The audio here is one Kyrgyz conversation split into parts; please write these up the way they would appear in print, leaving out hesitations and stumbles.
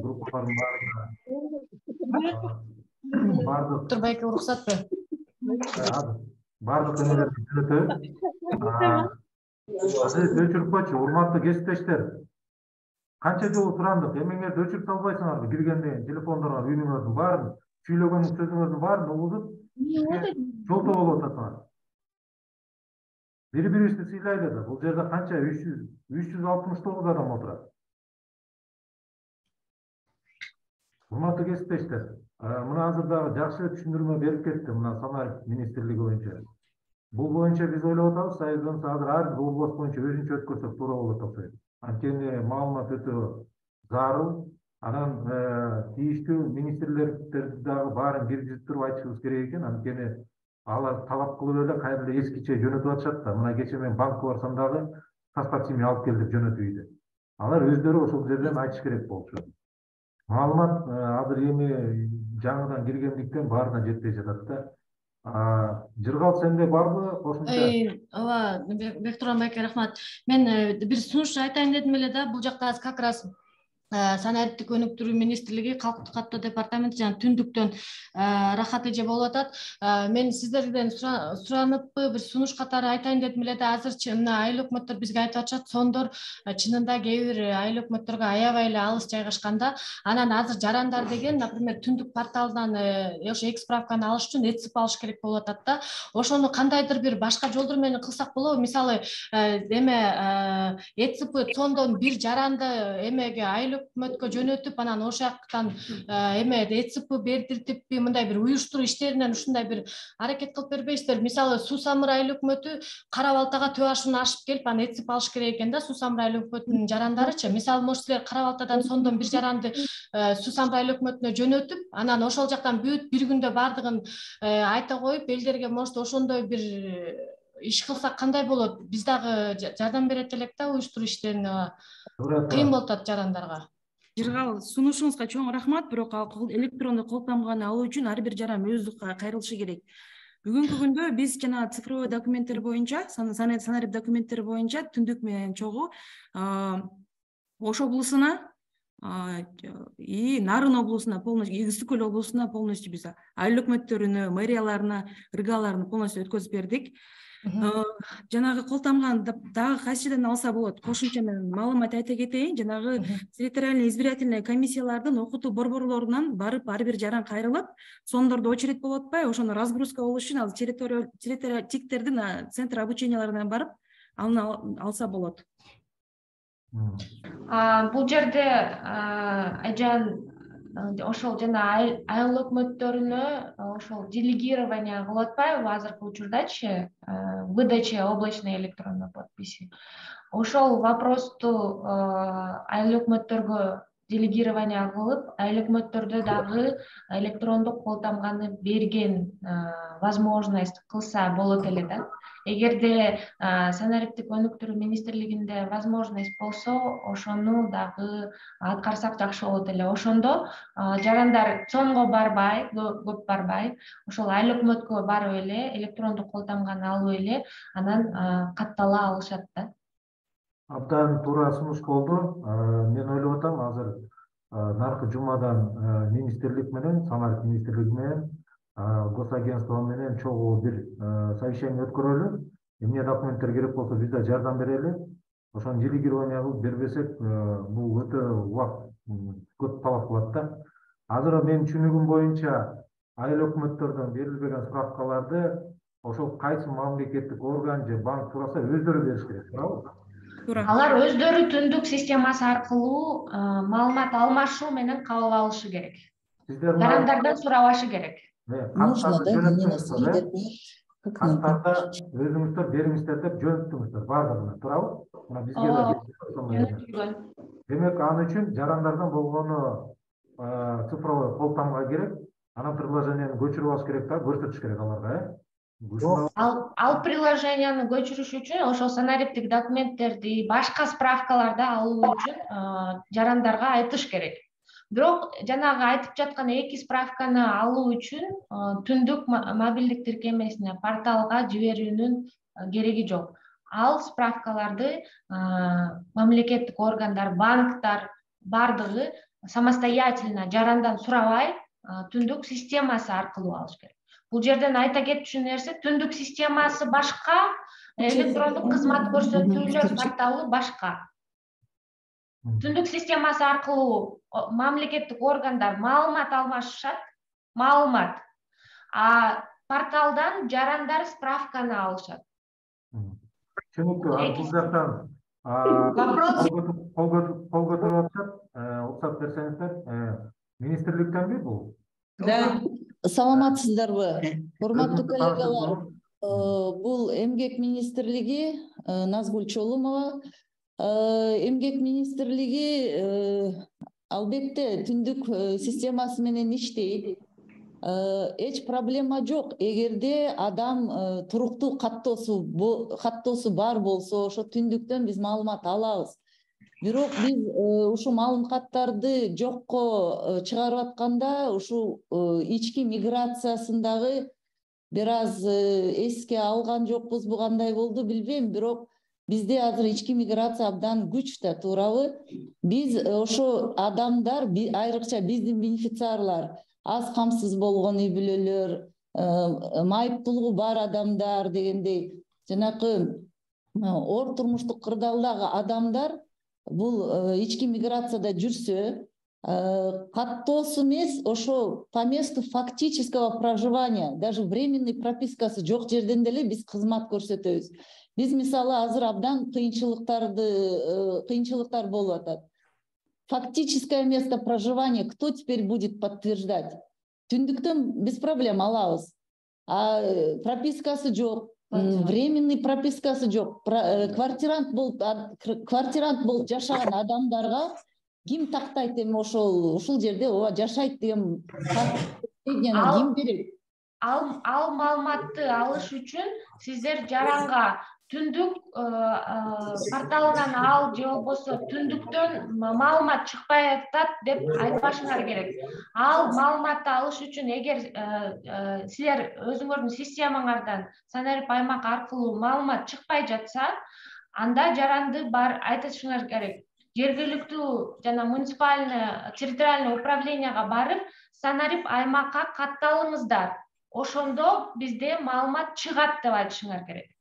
группалардын баардык Турбайка уруксатпы? Баардык эмелерди түзөтөбүз. Азыр өчүрүп койчу, урматтуу кесиптештер. Канча жолу сурандык, эмеңерди өчүрүп салбайсыңарбы? Киргенден телефондорго үйүңөрдүн баарын, сүйлөгөн сөзүңөрдүн баарын угузуп, жолтоо болуп атасыңар. Бири-бирибизди сыйлайлы да. Бул жерде канча 369 адам отурат. Урматтуу кесиптештер, мына азыр дагы жакшы түшүндүрмө берип кетти мына Самаров министрлиги боюнча. Бул боюнча биз ойлоп атабыз, айрымча азыр ар бир област боюнча өзүнчө өткөрсөк туура болот деп атат. Анткени маалымат өтө зарыл. Анан тийиштүү министрлерди дагы баарын киргизип туруп айтышыбыз керек экен. Анткени алар талап кылып эле кайра эле эскиче жөнөтүп атышат да. Мына кечээ мен банкка барсам дагы состав химия алып кел деп жөнөтүп үйдө. Алар өздөрү ошол жерден айтыш керек болчу. Маалымат азыр эми жаңыдан киргендиктен баарына жетпей жатат да. Жыргал сенде барбы кошумча? Ооба, Бектурган байке рахмат. Мен бир сунуш айтайын дедим эле да, бул жакта как раз санариптик өнүктүрүү министрлиги, калктык каттоо департаменти жана түндүктөн Рахат эже болуп атат. Мен сиздерден суранып бир сунуш катары айтайын дедим эле да, азырчы мына айыл өкмөттөр бизге айтып атышат, сондор чынында кээ бир айыл өкмөттөргө аябай эле алыс жайгашканда. Анан азыр жарандар деген, например, түндүк порталынан ошо экс-справканы алыш үчүн ЭЦИП алыш керек болуп атат да. Ошону кандайдыр бир башка жолдор менен кылсак болобу? Мисалы, ЭЦИП сондон бир жаранды эмеге айыл өкмөткө жөнөтүп, анан ошол жактан ЭЦИП бердиртиппи, мындай бир уюштуруу иштеринен ушундай бир аракет кылып бербейсиздер? Мисалы, Суу Самыр айыл өкмөтү Кара Балтага төө ашын ашып келип, анан ЭЦИП алыш керек экен да, Суу Самыр айыл өкмөтүнүн жарандарычы. Мисалы, может силер Кара Балтадан сондон бир жаранды Суу Самыр айыл өкмөтүнө жөнөтүп, анан ошол жактан бүт бир күндө бардыгын айта коюп, элдерге может ошондой бир иш кылсак кандай болот? Биз дагы жардам берет элек да уюштуруу иштерине. Кыйын болуп атат жарандарга. Жыргал, сунушуңузга чоң рахмат. Бирок электрондук кол тамганы алуу үчүн ар бир жаран өзү кайрылышы керек. Бүгүнкү күндө биз жана цифровой документтер боюнча, санарип документтери боюнча Түндүк менен Чогуу Ош облусуна и Нарын облусуна полностью, Ысык Көл облусуна полностью биз айыл өкмөттөрүнө, мэрияларына, ыргаларына полностью өткөзүп бердик. Жанагы кол тамганы дагы кайсы жерден алса болот? Кошумча мен маалымат айта кетейин. Жанагы территориальный избирательный комиссиялардын окутуу борборлорунан барып ар бир жаран кайрылып, сондордо очередь болуп атпайбы? Ошону разгрузка болуш үчүн ал тиктердин центр обученияларына барып, аны алса болот. Бул жерде Айжан ошол жана айыл өкмөттөрүнө ошол делегирование кылып атпайбы азыркы учурдачы, выдача облачной электронной подписи. Ошол вопросту айыл өкмөттөргө делегирование кылып, айыл өкмөттөрдө дагы электрондук кол тамганы берген возможность кылса болот эле да. Эгерде санариптик өнүктүрүү министрлигинде возможность болсо, ошону дагы аткарсак жакшы болот эле. Ошондо жарандар чоңго барбай, көп барбай, ошол айыл өкмөткө барып эле электрондук кол тамганы алып эле анан каттала алышат да. Абдан туура сунуш болду. Мен ойлоп атам, азыр наркы жумадан министрлик менен, Самаров министрлиги менен, госагентство менен чогуу бир совещание өткөрөлү. Эмне документтер керек болсо биз да жардам берели. Ошону делегирование кылып бербесек, бул өтө убакыт көп талап кылат да. Азыр менин түшүнүгүм боюнча айыл өкмөттөрдөн берилбеген справкаларды ошол кайсы мамлекеттик орган же банк сураса өздөрү бериш керек, туурабы? Алар өздөрү түндүк системасы аркылуу маалымат алмашуу менен кабыл алышы керек. Жарандардан сурабашы керек. Нужно, да, каттарда өзүңүздөр бериңиздер деп жөнөттүңүздөр бардыгына, туурабы? Мына бизге да. Демек, аны үчүн жарандардан болгону цифровой кол тамга керек. Анан приложениени көчүрүп алыш керек да, көрсөтүш керек аларга, Ал приложенияны көчүрүш үчүн ошол санариптик документтерди, башка справкаларды алуу үчүн жарандарга айтыш керек. Бирок жанагы айтып жаткан эки справканы алуу үчүн түндүк мобилдик тиркемесине, порталга жиберүүнүн кереги жок. Ал справкаларды мамлекеттик органдар, банктар бардыгы самостоятельно жарандан сурабай түндүк системасы аркылуу алыш керек. Бул жерден айта кетчү нерсе, түндүк системасы башка, электрондук кызмат көрсөтүүлөр порталы башка. Түндүк системасы аркылуу мамлекеттик органдар маалымат алмашышат, маалымат. А порталдан жарандар справканы алышат. Түшүнүктүү. Бул жактан кол көтөрүп атышат. Уруксат берсеңиздер. Министрликтенби бул? Да. Саламатсыздарбы? Урматтуу коллегалар, бул Эмгек министрлиги, Назгүл Чолумова. Эмгек министрлиги албетте түндүк системасы менен иштейт. Эч проблема жок. Эгерде адам туруктуу каттоосу бар болсо, ошо түндүктөн биз маалымат алабыз. Бирок биз ушул маалыматтарды жокко чыгарып атканда, ушул ички миграциясындагы бир аз эске алган жокпузбу, кандай болду билбейм, бирок бизде азыр ички миграция абдан күч да, туурабы? Биз ошо адамдар, айрыкча биздин бенефициарлар, аз камсыз болгон үй бүлөлөр, майыптуулугу бар адамдар дегендей, жанакы ор турмуштук кырдаалдагы адамдар бул ички миграцияда жүрсө, каттоосу эмес, ошо по месту фактического проживания, даже временный пропискасы жок жерден деле биз кызмат көрсөтөбүз. Биз мисалы азыр абдан кыйынчылыктар болуп атат. Фактическое место проживания кто теперь будет подтверждать? Түндүктөн без проблем алабыз. А пропискасы жок, временный пропискасы жок. Квартирант болуп жашаган адамдарга ким тактайт эми ошол жерде жашайт деген ким берет? Ал маалыматты алыш үчүн сиздер жаранга түндүк порталынан ал же болбосо түндүктөн маалымат чыкпай атат деп айтпашыңар керек. Ал маалыматты алыш үчүн эгер силер өзүңөрдүн системаңардан санарип аймак аркылуу маалымат чыкпай жатса, анда жаранды бар айтышыңар керек. Жергиликтүү жана муниципальный территориальный управленияга барып, санарип аймакка катталыңыздар. Ошондо бизде маалымат чыгат деп айтышыңар керек.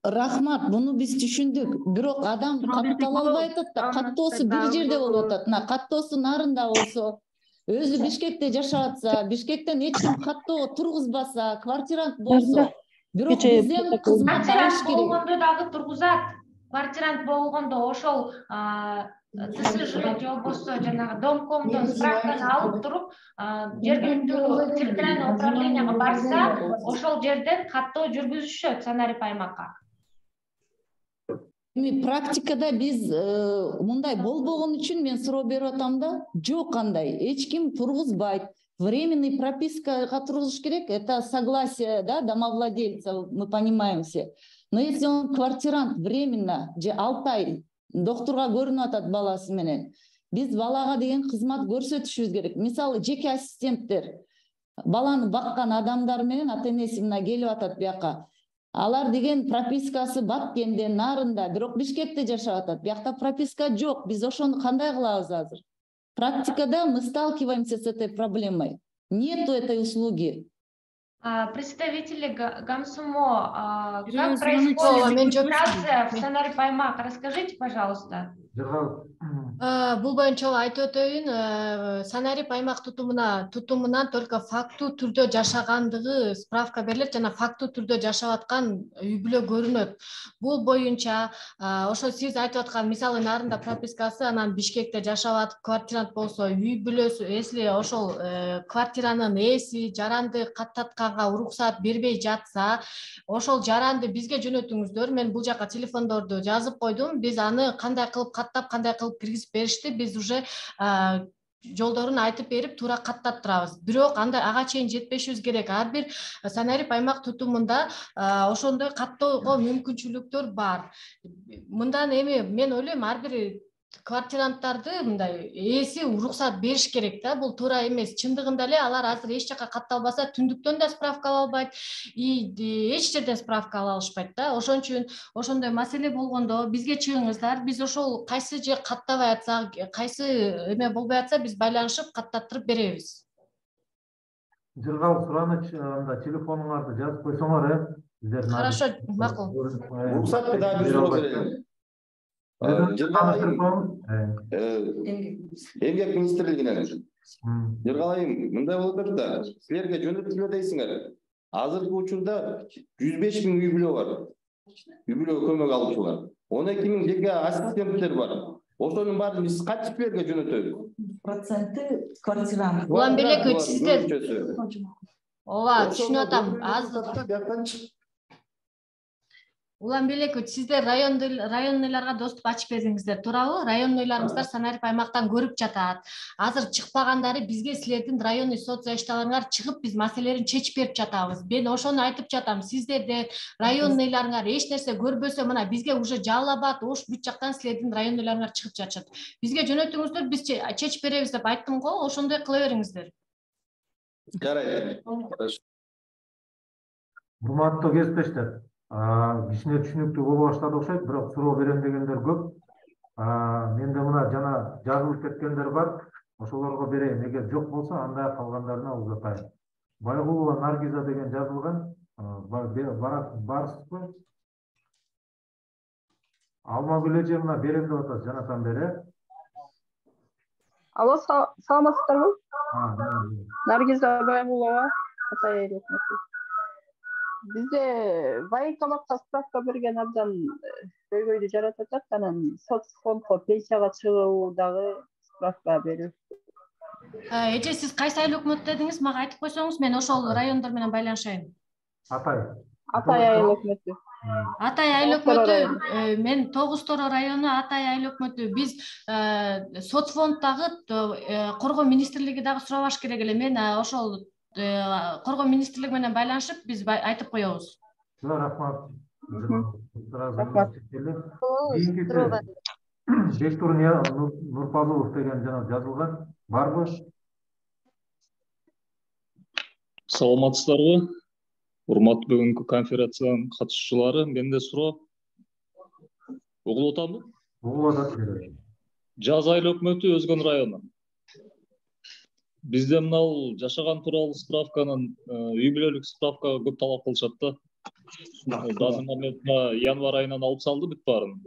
Рахмат, буну биз түшүндүк. Бирок адам каттала албай атат да, каттоосу бир жерде болуп атат. Каттоосу нарында болсо, өзү Бишкекте жашап атса, Бишкектен эч ким каттоо тургузбаса, квартирант болсо, бирок бизден кызмат алыш керек. Болгондо дагы тургузат. Квартирант болгондо ошол ТСЖ же болбосо жанагы домкомдон справканы алып туруп, жергиликтүү территориальный управленияга барса, ошол жерден каттоо жүргүзүшөт санарип аймакка. Эми практикада биз мындай болбогон үчүн мен суроо берип атам да, жок андай, эч ким тургузбайт. Временный пропискага тургузуш керек, это согласие, да, домовладельца, мы понимаем все. Но если он квартирант временно, же 6 ай доктурга көрүнүп атат баласы менен, биз балага деген кызмат көрсөтүшүбүз керек. Мисалы, жеке ассистенттер баланы баккан адамдар менен ата энеси мына келип атат бияка. Алар деген пропискасы Баткенде, нарында, бирок Бишкекте жашап атат. Биякта прописка жок. Биз ошону кандай кылабыз азыр? Практикада мы сталкиваемся с этой проблемой. Нету этой услуги. Представители ГАМСУМО, как происходит регистрация в санарип аймак? Расскажите, пожалуйста. Бул боюнча айтып өтөйүн, санарип аймак тутумунан только фактуу түрдө жашагандыгы справка берилет жана фактуу түрдө жашап аткан үй бүлө көрүнөт. Бул боюнча ошо сиз айтып аткан мисалы нарында пропискасы, анан Бишкекте жашап атып квартирант болсо үй бүлөсү, если ошол квартиранын ээси жаранды каттатканга уруксат бербей жатса, ошол жаранды бизге жөнөтүңүздөр. Мен бул жака телефондорду жазып койдум. Биз аны кандай кылып каттап, кандай кылып киргизип беришти, биз уже жолдорун айтып берип туура каттаттырабыз. Бирок ага чейин жетпешибиз керек. Ар бир санарип аймак тутумунда ошондой каттоого мүмкүнчүлүктөр бар. Мындан эми мен ойлойм, ар бир квартиранттарды мындай ээси уруксат бериш керек да, бул туура эмес. Чындыгында эле алар азыр эч жака катталбаса, түндүктөн да справка ала албайт, эч жерден справка ала алышпайт да. Ошон үчүн ошондой маселе болгондо бизге чыгыңыздар, биз ошол кайсы же каттабай атса, кайсы эме болбой атса, биз байланышып каттаттырып беребиз. Жыргал сураныч, анда телефонуңарды жазып койсоңор, сиздердин. Хорошо, макул. Уруксат да бир суроо берели. Эмгек министрлигинен Жыргалайым, мындай болуп атат да, силерге жөнөтүлгө дейсиңер. Азыркы учурда 105 000 үй бүлө бар. Үй бүлөгө көмөк алуучулар. 12 000 жеке ассистенттер бар. Ошонун баарын биз кантип жөнөтөбүз? Проценти квартирант. Уланбелеков, сиздер ооба түшүнүп атам. Уланбелеков, сиздер районныйларга доступ ачып бердиңиздер, туурабы? Районныйларыңыздар санарип аймактан көрүп жатат. Азыр чыкпагандары бизге силердин районный соцзащиталарыңар чыгып биз маселелерин чечип берип жатабыз. Мен ошону айтып жатам. Сиздерден районныйларыңар эч нерсе көрбөсө, мына бизге уже Жалал Абад, Ош бүт жактан силердин районныйларыңар чыгып жатышат. Бизге жөнөтүңүздөр, биз чечип беребиз деп айттым го, ошондой кыла бериңиздер. Жарайт. Урматтуу кесиптештер, кичине түшүнүктүү боло баштады окшойт, бирок суроо берем дегендер көп. Менде мына жана жазылып кеткендер бар. Ошолорго берейин. Эгер жок болсо, анда калгандарына узатайын. Байгулова Наргиза деген жазылган. Барсызбы? Алмагүл эже мына берем деп атат, жанатан бери. Алло, саламатсыздарбы? Наргиза Байгулова, Атай Айылыкматов. Бизде военкоматка справка берген абдан көйгөйдү жаратып атат, анан соцфондго пенсияга чыгуудагы справка берүү. Эже, сиз кайсы айыл өкмөт дедиңиз? Мага айтып койсоңуз, мен ошол райондор менен байланышайын. Атай Айыл өкмөтү. Атай айыл өкмөтү, мен Тогуз Торо району Атай айыл өкмөтү. Биз соцфонддагы коргоо министрлиги дагы сурабаш керек эле. Мен ошол коргоо министрлиги менен байланышып, биз айтып коебуз. Рахмат. Бектур Нурпалуов деген жана жазылган. Барбы? Саламатсыздарбы? Урматтуу бүгүнкү конференциянын катышуучулары, менде суроо. Угулуп атамбы? Угулуп атат. Жаз айыл өкмөтү Өзгөн району. Бизде мынау жашаган тууралуу справканын үй бүлөлүк справкага көп талап кылышат да. Данный моментта январь айынан алып салды бүт баарын.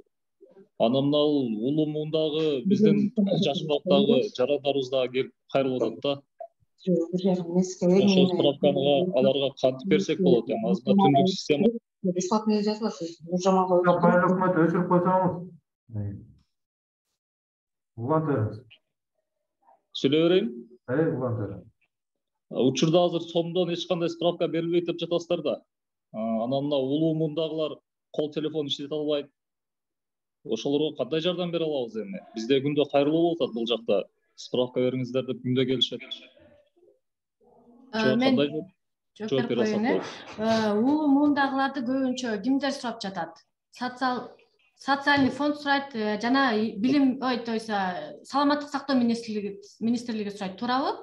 Анан мынау улуу муундагы биздин жашмактагы жарандарыбыз дагы келип кайрылып атат да. Ошол справканы аларга кантип берсек болот эми? Азыркы түндүк система. Бесплатно жазасыз. Өчүрүп койсоңуз. Улантырыңыз. Сүйлөй берейин? Улантырыңыз. Учурда азыр сомдон эч кандай справка берилбейт деп жатасыздар да. Анан мына улуу муундагылар кол телефон иштете албайт. Ошолорго кандай жардам бере алабыз эми? Бизде күндө кайрылуу болуп атат бул жакта. Справка бериңиздер деп күндө келишет. Мен жооп берип коеюн. Улуу муундагыларды көбүнчө кимдер сурап жатат? Социальный фонд сурайт, жана билим, саламаттык сактоо министрлиги сурайт, туурабы?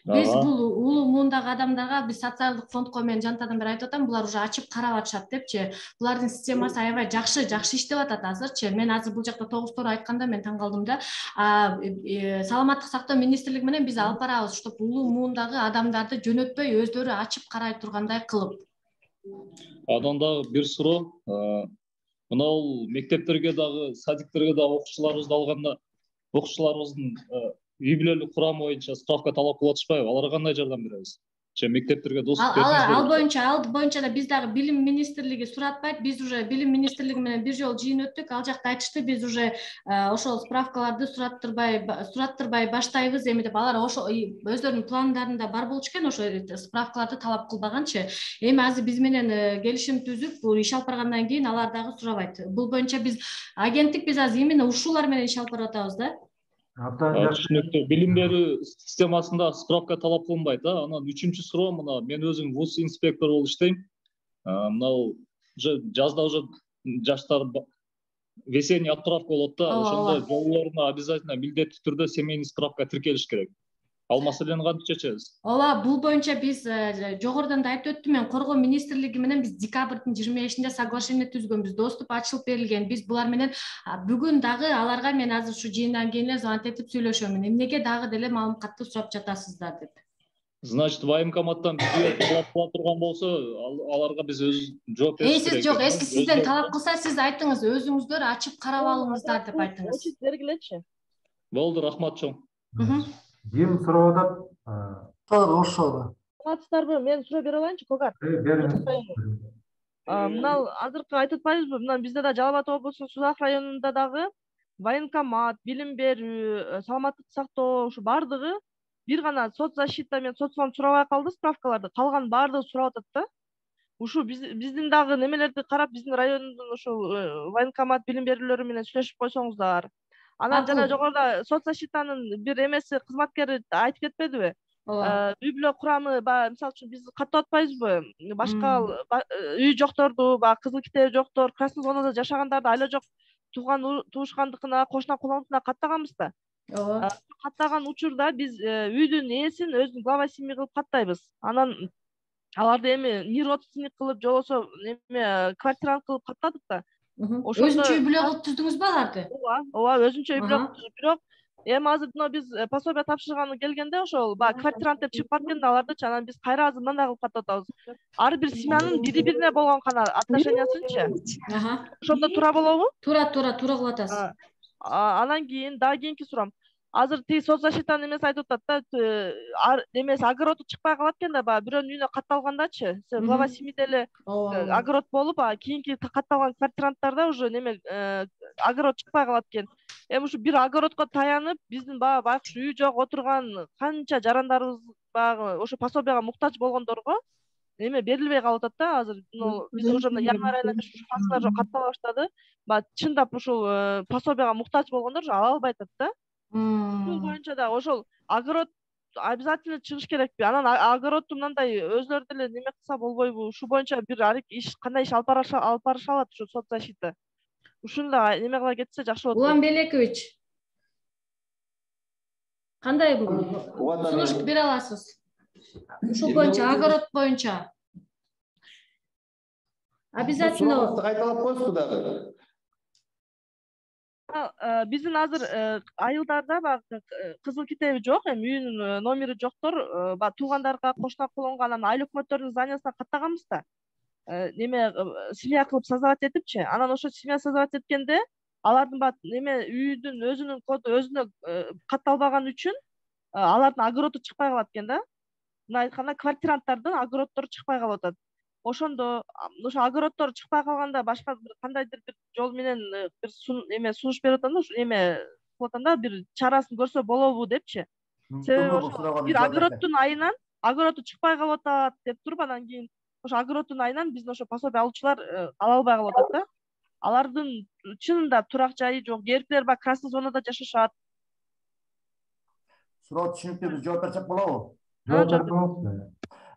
Биз бул улуу муундагы адамдарга биз социалдык фондко мен жантадан бери айтып атам, булар уже ачып карап атышат депчи. Булардын системасы аябай жакшы иштеп атат азырчы. Мен азыр бул жакта Тогуз Торо айтканда мен таң калдым да. Саламаттык сактоо министрлиги менен биз алып барабыз, чтобы улуу муундагы адамдарды жөнөтпөй өздөрү ачып карай тургандай кылып. Анан дагы бир суроо. Мынау мектептерге дагы, садиктерге дагы окуучуларыбызды алганда, окуучуларыбыздын үй бүлөлүк курамы боюнча справка талап кылып атышпайбы? Аларга кандай жардам беребиз? Же мектептерге доступ беребизби? Ал боюнча да биз дагы билим министрлиги суратпайт. Биз уже билим министрлиги менен бир жолу жыйын өттүк. Ал жакта айтышты, биз уже ошол справкаларды сураттырбай баштайбыз эми деп. Алар ошо өздөрүнүн пландарында бар болчу экен, ошо справкаларды талап кылбаганчы. Эми азыр биз менен келишим түзүп, иш алып баргандан кийин алар дагы сурабайт. Бул боюнча биз агенттик биз азыр именно ушулар менен иш алып барып атабыз да. Түшүнүктүү. Билим берүү системасында справка талап кылынбайт. Анан үчүнчү суроо, мына мен өзүм вуз инспектору болуп иштейм. Мынау жазда уже жаштар весенний отправка болот да, Ооба, ошондо ооба. жолдоруна обязательно милдеттүү түрдө семейный справка тиркелиш керек. Ал маселени кантип чечебиз? Ооба, бул боюнча биз жогорудан да айтып өттүм мен, Коргоо министрлиги менен биз декабрдын 25-inde соглашение түзгөнбүз, доступ ачылып берилген. Биз булар менен бүгүн дагы аларга мен азыр ушу жыйындан кийин эле звонок этип сүйлөшөмүн. Эмнеге дагы деле маалыматты сурап жатасыздар деп. Значит, военкоматтан бизге талап кыла турган болсо, аларга биз өз жооп бериш керек. Сиз жок, эски сизден талап кылса, сиз айтыңыз, өзүңүздөр ачып карап алыңыздар деп айтыңыз. Очит бергилечи. Болду, рахмат чоң. Ким сурап атат? ошол. Катыстарбы, мен суроо бере алайынчы, Когар? Бериңиз. Мына азыркы айтып атпайбызбы, мына бизде да Жалал Абад облусунун Сулак районунда дагы военкомат, билим берүү, саламаттык сактоо ушу бардыгы бир гана соцзащита менен соцфонд сурабай калды справкаларды, калган бардыгы сурап атат да. Ушу биздин дагы немелерди карап, биздин райондун ушул военкомат билим берүүлөрү менен сүйлөшүп койсоңуздар. Анан жана жогоруда соцзащитанын бир эмеси кызматкери айтып кетпедиби? Үй бүлө курамы, мисалы үчүн биз каттап атпайбызбы? Башка үй жокторду, кызыл китеби жоктор, красный зонада жашагандарды айла жок тууган туушкандыкына, кошуна кулондукуна каттаганбыз да. Ооба. Каттаган учурда биз үйдүн ээсин өзүнүн глава семьи кылып каттайбыз. Анан аларды эми неродственник кылып, же болбосо эме квартирант кылып каттадык да. Өзүнчө үй бүлө кылып түздүңүзбү аларды? Ооба, өзүнчө үй бүлө кылып түздүк. Бирок эми азыр мына биз пособие тапшырганы келгенде ошол квартирант деп чыгып барып келди алардычы, анан биз кайра азыр мындай кылып каттап атабыз. Ар бир семьянын бири-бирине болгон гана отношениясынчы. Ошондо туура болобу? Туура кылып атасыз. Анан кийин дагы кийинки суроом. Азыр тиги соцзащитанын эмеси айтып атат да, эмеси огороду чыкпай калат экен да, бирөөнүн үйүнө катталгандачы. Глава семьиде эле огород болуп, кийинки катталган квартиранттарда уже неме огород чыкпай калат экен. Эми ушу бир огородко таянып, биздин байкуш үй жок отурган канча жарандарыбыз ошо пособияга муктаж болгондорго эме берилбей калып атат да азыр. Биз уже январь айынан ушу факслар каттала баштады. Чындап ушул пособияга муктаж болгондор ала албай атат да. Бул боюнча да ошол огород обязательно чыгыш керекпи? Анан огородду мындай өзлөрү деле неме кылса болбойбу? Ушу боюнча бир иш кандай иш алып барыша алат ушу соцзащита? Ушуну да неме кыла кетсе жакшы болот. Улан Белекович, кандай сунуш бере аласыз? Ушул боюнча, огород боюнча. Обязательно Кайталап коесузбу дагы. Биздин азыр айылдарда кызыл китеби жок, эми үйүнүн номери жоктор, туугандарга, кошуна кулонго анан айыл өкмөттөрүнүн зданиясына каттаганбыз да. Неме семья кылып создавать этипчи. Анан ошо семья создавать эткенде алардын неме үйдүн өзүнүн коду өзүнө катталбаган үчүн алардын огороду чыкпай калат экен да. Мына айтканда квартиранттардын огороддору чыкпай калып атат. Ошондо ошо огороддор чыкпай калганда башка кандайдыр бир жол менен бир сунуш берип атам да, эме кылып атам да, бир чарасын көрсө болобу депчи. Себеби ошо бир огороддун айынан огороду чыкпай калып атат деп туруп, анан кийин ошо огороддун айынан биздин ошо пособие алуучулар ала албай калып атат да. Алардын чынында турак жайы жок, кээбиркилер красный зонада жашашат. Суроо түшүнүктүү, биз жооп берсек болобу?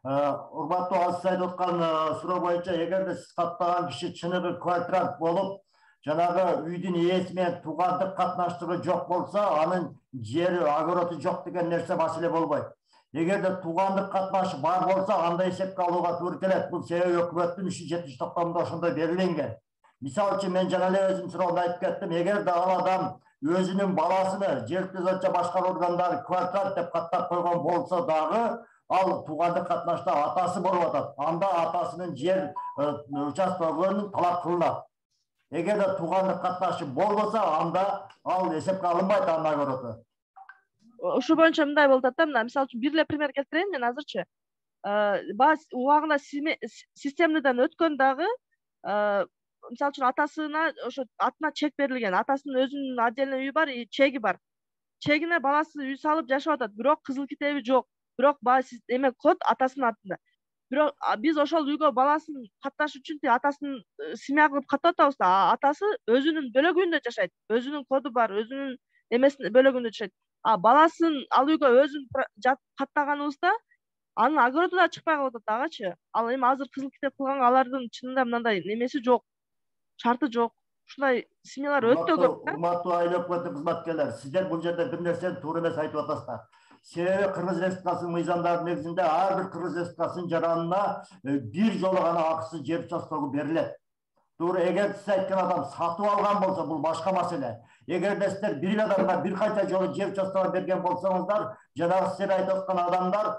Урматтуу азиз айтып аткан суроо боюнча, эгерде сиз каттаган киши чыныгы квартирант болуп, жанагы үйдүн ээси менен туугандык катнаштыгы жок болсо, анын жери, огороду жок деген нерсе маселе болбойт. Эгерде туугандык катнашы бар болсо, андай эсепке алууга туура келет. Бул себеби өкмөттүн 3-7-90 ошондой белгиленген. Мисалы үчүн мен жана эле өзүм суроомду айтып кеттим. Эгерде ал адам өзүнүн баласыны жергиликтүү зача башкаруу органдары квартирант деп каттап койгон болсо дагы, ал туугандык катнашта атасы болуп атат. Анда атасынын жер участкаларын талап кылынат. Эгерде туугандык катнашы болбосо, анда ал эсепке алынбайт анын огороду. Ушу боюнча мындай болуп атат да, мына мисалы үчүн бир эле пример келтирейин мен азырчы. Убагында системныйдан өткөн дагы, мисалы үчүн атасына ошо атына чек берилген, атасынын өзүнүн отдельный үйү бар, чеги бар. Чегине баласы үй салып жашап атат, бирок кызыл китеби жок. Бирок эме код атасынын атында. Бирок биз ошол үйгө баласын катташ үчүн атасын семья кылып каттап атабыз да, атасы өзүнүн бөлөгүндө жашайт. Өзүнүн коду бар, өзүнүн эмесин бөлөгүндө жашайт. Баласын ал үйгө өзүн каттаганыбызда анын огороду да чыкпай калып атат дагычы. Ал эми азыр кызыл китеп кылганга алардын чынында мындай немеси жок, шарты жок. ушундай семьялар өтө көп да. Урматтуу айыл өкмөтү кызматкерлери, сиздер бул жерде бир нерсени туура эмес айтып атасыздар. Себеби Кыргыз Республикасынын мыйзамдарынын негизинде ар бир Кыргыз Республикасынын жаранына бир жолу гана акысыз жер участогу берилет. Туура, эгер сиз айткан адам сатып алган болсо, бул башка маселе. Эгер сиздер бир адамга бир канча жолу жер участогун берген болсоңуздар, жанагы сиздер айтып аткан адамдар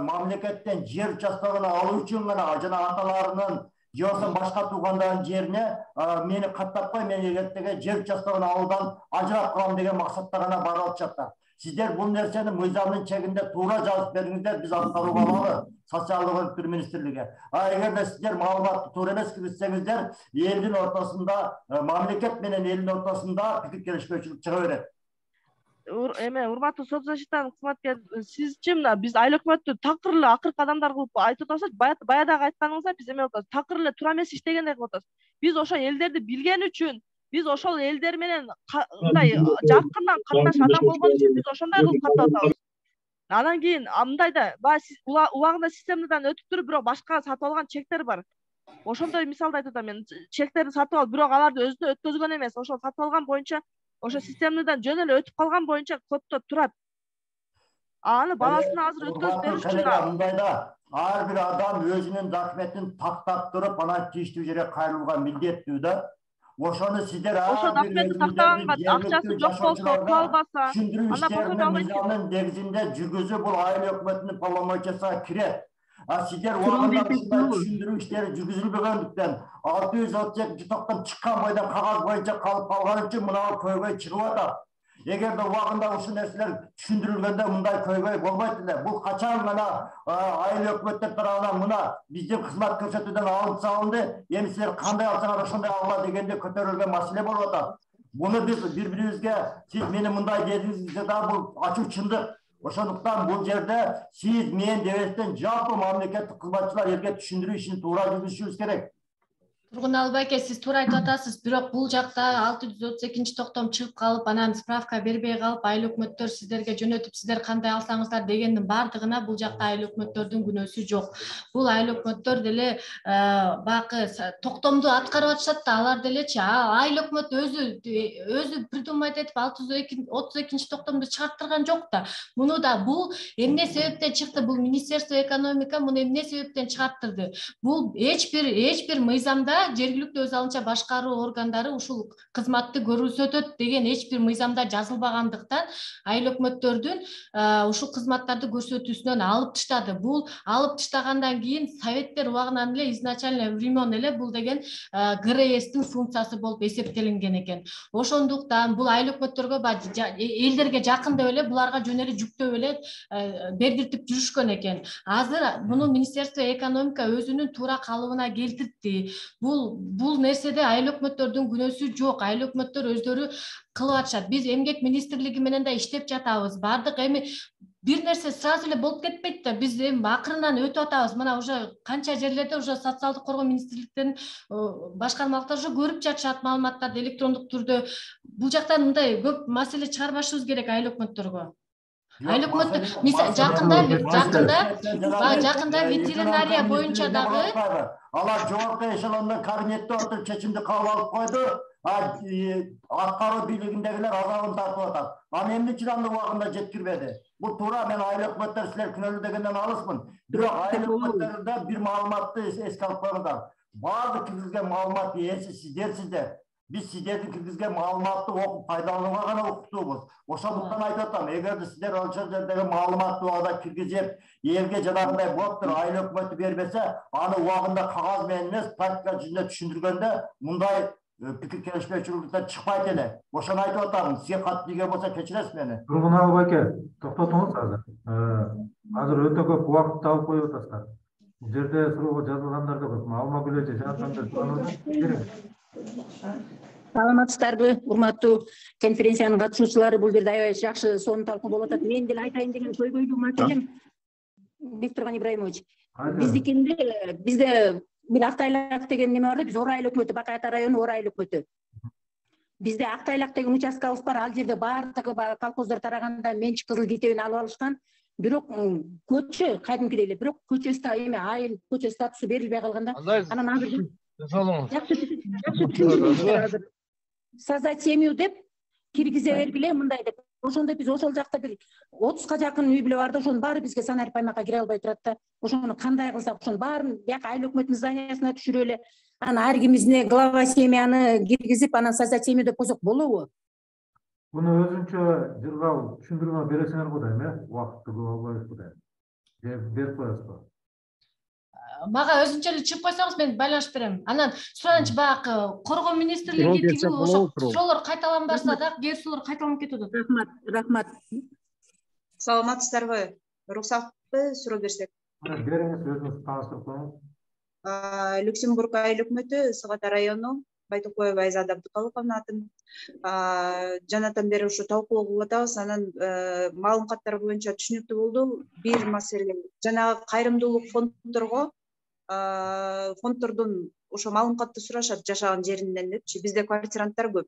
мамлекеттен жер участогун алуу үчүн гана жана аталарынын же болбосо башка туугандардын жерине мени каттап кой, мен эртеге жер участогун алуудан ажырап калам деген максатта гана барып атышат. Сиздер бул нерсени мыйзамдын чегинде туура жазып бериңиздер, биз аткарууга алалы социалдык өнүктүрүү министрлиги. Эгерде сиздер маалыматты туура эмес киргизсеңиздер, элдин ортосунда, мамлекет менен элдин ортосунда пикир келишпөөчүлүк чыга берет. Урматтуу сот защитанын кызматкери, сизчи мына биз айыл өкмөттү такыр эле акыркы адамдар кылып айтып атасыз, баядагы айтканыңызда биз эме атабыз, такыр эле туура эмес иштегендей кылып атасыз. Биз ошол элдерди билген үчүн, биз ошол элдер менен мындай жакындан катнаш адам болгон үчүн биз ошондой кылып каттап атабыз. Анан кийин мындайда баягы убагында системадан өтүп туруп, бирок башка сатып алган чектер бар. Ошондой мисалды айтып атам мен. Чектерди сатып алып, бирок аларды өзүнө өткөзгөн эмес, ошол сатып алган боюнча, ошо системадан жөн эле өтүп калган боюнча коддо турат. Аны баласына азыр өткөзүп бериш үчүн мындайда ар бир адам өзүнүн документин тактап туруп, анан тийиштүү жерге кайрылууга милдеттүү да. Ошону сиздер ошо документти тактаганга акчасы жок болсо, кыла албаса, анда босото мыйзамдын негизинде жүргүзүү бул айыл өкмөтүнүн полномочиясына кирет. Сиздер убагында ушундай түшүндүрүү иштери жүргүзүлбөгөндүктөн 632 токтон чыккан бойдон кагаз боюнча калып калган үчүн мына көйгөй чыгып атат. Эгерде убагында ушул нерселер түшүндүрүлгөндө мындай көйгөй болбойт эле. Бул качан гана айыл өкмөттөр тарабынан мына биздин кызмат көрсөтүүдөн алып салынды, эми силер кандай алсаңар ошондой алгыла дегенде көтөрүлгөн маселе болуп атат. Буну биз бири-бирибизге, сиз мени мындай дедиңизде да бул ачуу чындык. Ошондуктан бул жерде сиз мен дебестен жалпы мамлекеттик кызматчылар элге түшүндүрүү ишин туура жүргүзүшүбүз керек. Тургуналбай аке, сиз туура айтып атасыз, бирок бул жакта 632-токтом чыгып калып, анан справка бербей калып, айыл өкмөттөр сиздерге жөнөтүп, сиздер кандай алсаңыздар дегендин бардыгына бул жакта айыл өкмөттөрдүн күнөөсү жок. Бул айыл өкмөттөр деле бакы токтомду аткарып атышат да, алар делечи айыл өкмөт өзү придумать этип 632-токтомду чыгарттырган жок да. Муну да бул эмне себептен чыкты? Бул Министерство экономика муну эмне себептен чыгарттырды? Бул эч бир мыйзамда жергиликтүү өз алынча башкаруу органдары ушул кызматты көрсөтөт деген эч бир мыйзамда жазылбагандыктан айыл өкмөттөрдүн ушул кызматтарды көрсөтүүсүнөн алып таштады. Бул алып таштагандан кийин советтер убагынан эле изначально времен эле бул деген ГРСтин функциясы болуп эсептелинген экен. Ошондуктан бул айыл өкмөттөргө элдерге жакын деп эле буларга жөн эле жүктөп эле бердиртип жүрүшкөн экен. Азыр муну Министерство экономика өзүнүн туура калыбына келтирди. Бул нерседе айыл өкмөттөрдүн күнөөсү жок. Айыл өкмөттөр өздөрү кылып атышат. Биз эмгек министрлиги менен да иштеп жатабыз. Бардык эми бир нерсе сразу эле болуп кетпейт да. Биз эми акырынан өтүп атабыз. Мына уже канча жерлерде уже социалдык коргоо министрликтеринин башкармалыктары уже көрүп жатышат маалыматтарды электрондук түрдө. Бул жактан мындай көп маселе чыгарбашыбыз керек айыл өкмөттөргө. Айыл өкмөттөр жакында ветеринария боюнча дагы алар жогорку эшелондон кабинетте отуруп чечимди кабыл алып койду. Аткаруу бийлигиндегилер азабын тартып атат. Аны эмне үчүн аны убагында жеткирбеди? Бул туура, мен айыл өкмөттөр силер күнөөлүү дегенден алыспын. Бирок айыл өкмөттөрдө бир маалыматты эске алып коюңуздар. Баардык киргизген маалымат ээси сиздерсиздер. Биз сиздердин киргизген маалыматты окуп пайдаланууга гана укуктуубуз. Ошондуктан айтып атам, эгерде сиздер ошол жердеги маалыматты убагында киргизип, элге жанагындай болуптур, айыл өкмөтү бербесе, аны убагында кагаз менен эмес, практика жүзүндө түшүндүргөндө мындай пикир келишпөөчүлүктөр чыкпайт эле. Ошону айтып атам, сизге кат тийген болсо кечиресиз мени. Тургуналбай аке, токтотуңуз азыр. Азыр өтө көп убакытты алып коюп атасыздар. Бул жерде суроого жазылгандар да көп. Алма Гүлөжө жаатандар Саламатсыздарбы, урматтуу конференциянын катышуучулары, бул жерде аябай жакшы сонун талкуу болуп атат. Мен деле айтайын деген көйгөйлүү маселем, Бектурган Ибраимович. Бизде бир Актайлак деген неме бар да, биз Ор айыл өкмөтү, Бакай Ата району Ор айыл өкмөтү. Бизде Актайлак деген участкабыз бар, ал жерде баардыгы колхоздор тараганда менчик кызыл китебин алып алышкан. Бирок көчө кайдымкидей эле, бирок көчө эме айыл көчө статусу берилбей калганда, анан азыр Саза семью деп киргизе бергиле мындай деп. Ошондо биз ошол жакта бир 30га жакын үй бүлө бар да, ошонун баары бизге санарип аймакка кире албай турат да. Ошону кандай кылсак, ошонун баарын бияка айыл өкмөтүнүн зданиясына түшүрөлү. Аны ар кимибизне глава семьяны киргизип, анан саза семью деп койсок болобу? Буну өзүнчө жыргал түшүндүрмө бересиңер го дейм, убакытты көп албайбызбы дейм. Берип коесузбу? Мага өзүнчө эле чыгып койсоңуз мен байланыш берем. Анан сураныч баягы коргоо министрлиги тигүү ошо суроолор кайталанбаса да, кээ суроолор кайталанып кетип атат. Рахмат. Саламатсыздарбы? Уруксатпы суроо берсек? Бериңиз, өзүңүз тааныштырып коюңуз. Люксембург айыл өкмөтү, Сыгата району, Байтукоева Айзада Абдыкалыковна атым. Жанатан бери ушу талкуу кылып атабыз. Анан маалыматтар боюнча түшүнүктүү болду. Бир маселе, жанагы кайрымдуулук фонддорго фонддордун ошо маалыматты сурашат жашаган жеринен депчи. Бизде квартиранттар көп.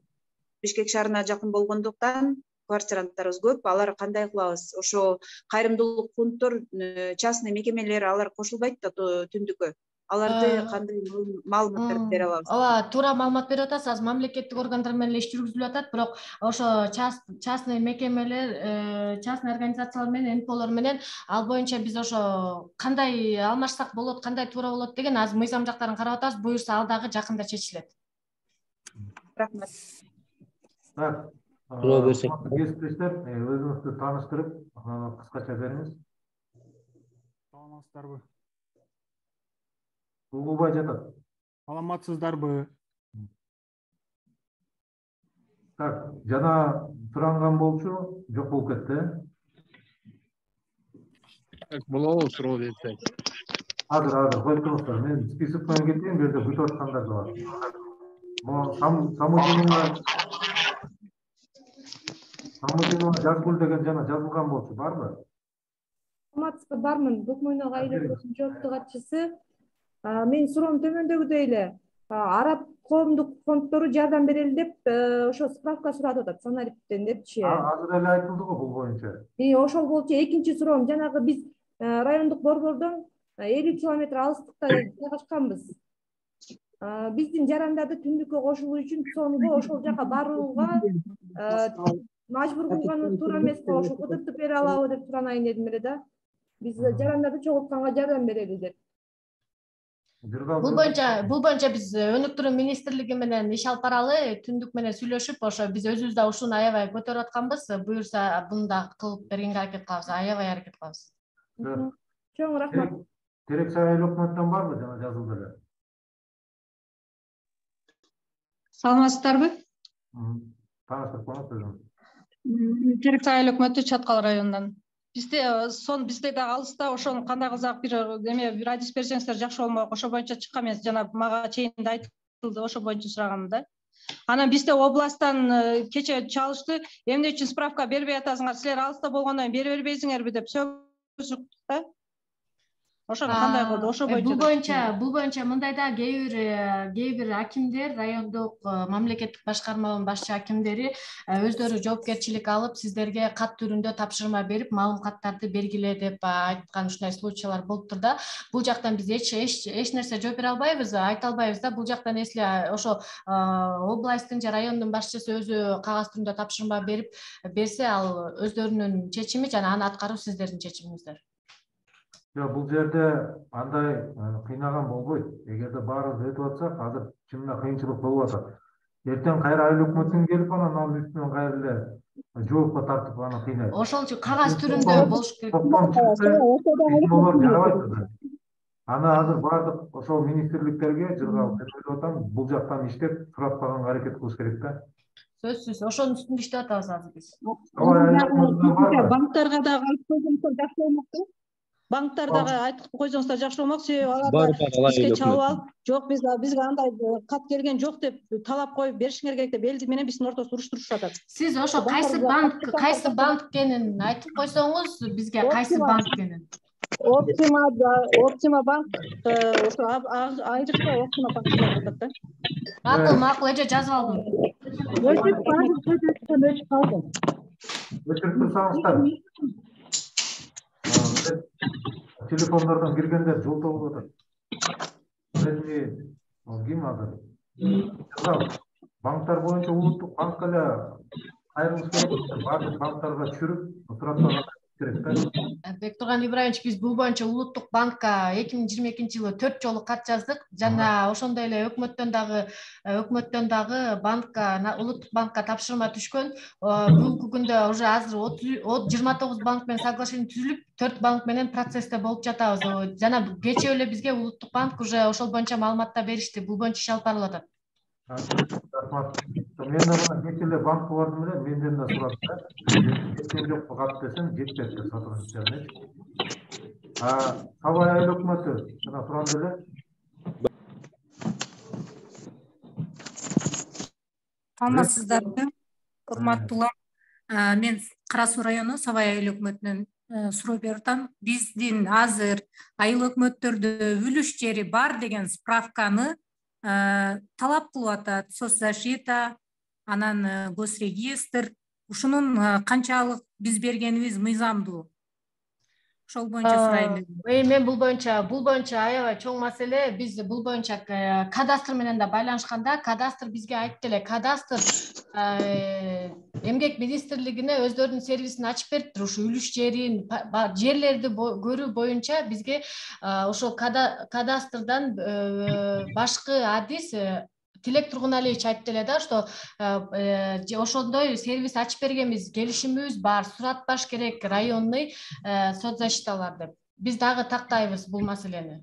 Бишкек шаарына жакын болгондуктан квартиранттарыбыз көп. Алар кандай кылабыз? Ошо кайрымдуулук фонддор, частный мекемелер, алар кошулбайт да түндүккө. Аларды кандай маалыматтарды бере алабыз? Ооба, туура маалымат берип атасыз. Азыр мамлекеттик органдар менен иш жүргүзүлүп атат, бирок ошо частный мекемелер, частный организациялар менен, НПОлор менен ал боюнча биз ошо кандай алмашсак болот, кандай туура болот деген азыр мыйзам жактарын карап атабыз. Буюрса ал дагы жакында чечилет. Рахмат. Так. Кесиптештер, өзүңүздү тааныштырып, кыскача бериңиз. Саламатсыздарбы? Улуубай жатат. Саламатсыздарбы? Так, жана суранган болчу жок болуп кетти. Болобу суроо берсек? Азыр коюп туруңуздар. Мен список менен кетейин, бул жерде күтүп аткандар да бар. Самудинова Жазгүл деген жана жазылган болчу, барбы? Саламатсызбы? Бармын. Көкмойнок айыл өкмөтүнүн жооптуу катчысы. Мен суроом төмөндөгүдөй эле. Араб коомдук фонддору жардам берели деп ошо справка сурап атат Санариптен депчи. Азыр эле айтылды го бул боюнча. Ошол болчу. Экинчи суроом, жанагы биз райондук борбордон 50 километр алыстыкта жайгашканбыз. Биздин жарандарды түндүккө кошулуу үчүн сонго ошол жака барууга мажбур кылганы туура эмеспи? Ошо кудуртуп бере алабы деп суранайын дедим эле да. Биз жарандарды чогултканга жардам берели деп. Бул боюнча биз өнүктүрүү министрлиги менен иш алып баралы, түндүк менен сүйлөшүп, ошо биз өзүбүз да ушуну аябай көтөрүп атканбыз. Буюрса буну да кылып бергенге аракет кылабыз, аябай аракет кылабыз. Чоң рахмат. Терексе айыл өкмөттөн барбы жана жазылды эле? Саламатсыздарбы? Тааныштырып коюңуз өзүңүз. Терексе айыл өкмөтү Чаткал районунан. Бизде да алыста, ошону кандай кылсак бир адис берсеңиздер жакшы болмок. Ошо боюнча чыккан эмес, жана мага чейинде айтылды, ошо боюнча сураганмын да. Анан бизде областтан кече чалышты, эмне үчүн справка бербей атасыңар, силер алыста болгондон бере бербейсиңерби деп сөзүктү да. Ошону кандай кылды? Ошо бул боюнча мындай да, кээ бир акимдер, райондук мамлекеттик башкарманын башчы акимдери өздөрү жоопкерчилик алып, сиздерге кат түрүндө тапшырма берип, маалыматтарды бергиле деп айткан ушундай случайлар болуптур да. Бул жактан биз эч нерсе жооп бере албайбыз, айта албайбыз да. Бул жактан эсли ошо областтын же райондун башчысы өзү кагаз түрүндө тапшырма берсе, ал өздөрүнүн чечими жана аны аткаруу сиздердин чечимиңиздер. Бул жерде андай кыйнаган болбойт. Эгерде баарыбыз өтүп атсак, азыр чынында кыйынчылык болуп атат. Эртең кайра айыл өкмөтүн келип, анан анын үстүнөн кайра эле жоопко тартып аны кыйнайт. Ошолчу кагаз түрүндө болуш керек. Олор жарабайт. Аны азыр баардык ошол министрликтерге жыргалып деп атам, бул жактан иштеп сурап калганга аракет кылыш керек да. Сөзсүз, ошонун үстүндө иштеп атабыз азыр биз. Банктарга дагы айтып койсоңуздар жакшы болмок. Банктар дагы айтып койсоңуздар жакшы болмок, себеби алар бизге чалып алып, жок бизге андай кат келген жок деп талап коюп беришиңер керек деп элди менен биздин ортосунда уруштурушуп атат. Сиз ошо кайсы банк экенин айтып койсоңуз, бизге кайсы банк экенин. Оптима банк, ошо айрыкча Оптима банк деп атат да. Макул, эже жазып алдым. Өчүп калдым. Өчүрүп турсаңыздар. Телефондордон киргенде жолтоо болуп атат. Ал ким азыр? Банктар боюнча улуттук банкка эле кайрылыш керек, баардык банктарга түшүрүп сураттар керек да. Бектурган Ибраимович, биз бул боюнча улуттук банкка 2022-жылы 4 жолу кат жаздык. Жана ошондой эле өкмөттөн дагы улуттук банкка тапшырма түшкөн. Бүгүнкү күндө уже азыр 29 банк менен соглашение түзүлүп, 4 банк менен процессте болуп жатабыз. Жана кечээ эле бизге улуттук банк уже ошол боюнча маалыматтар беришти. Бул боюнча иш алып барылып атат. Мен дагы кечээ эле банкка бардым эле, менден да сурады да. Жеткен жок кат десем, жетпейт деп сотрудниктерине. Сабай айыл өкмөтү жана суранды эле. Саламатсыздарбы, урматтуулар. Мен Кара Суу району Сабай айыл өкмөтүнөн суроо берип атам. Биздин азыр айыл өкмөттөрдө үлүш жери бар деген справканы талап кылып атат. Соцзащита, анан госрегистр. Ушунун канчалык биз бергенибиз мыйзамдуу? Ошол боюнча сурайм. Мен бул боюнча аябай чоң маселе. Биз бул боюнча кадастр менен да байланышканда, кадастр бизге айтты эле. Кадастр эмгек министрлигине өздөрүнүн сервисин ачып бериптир. Ушу үлүш жерин, жерлерди көрүү боюнча бизге ошол кадастрдан башкы адис Тилек Тургуналиевич айтты эле да, что ошондой сервис ачып бергенбиз, келишимибиз бар, суратпаш керек районный соцзащиталар деп. Биз дагы тактайбыз бул маселени.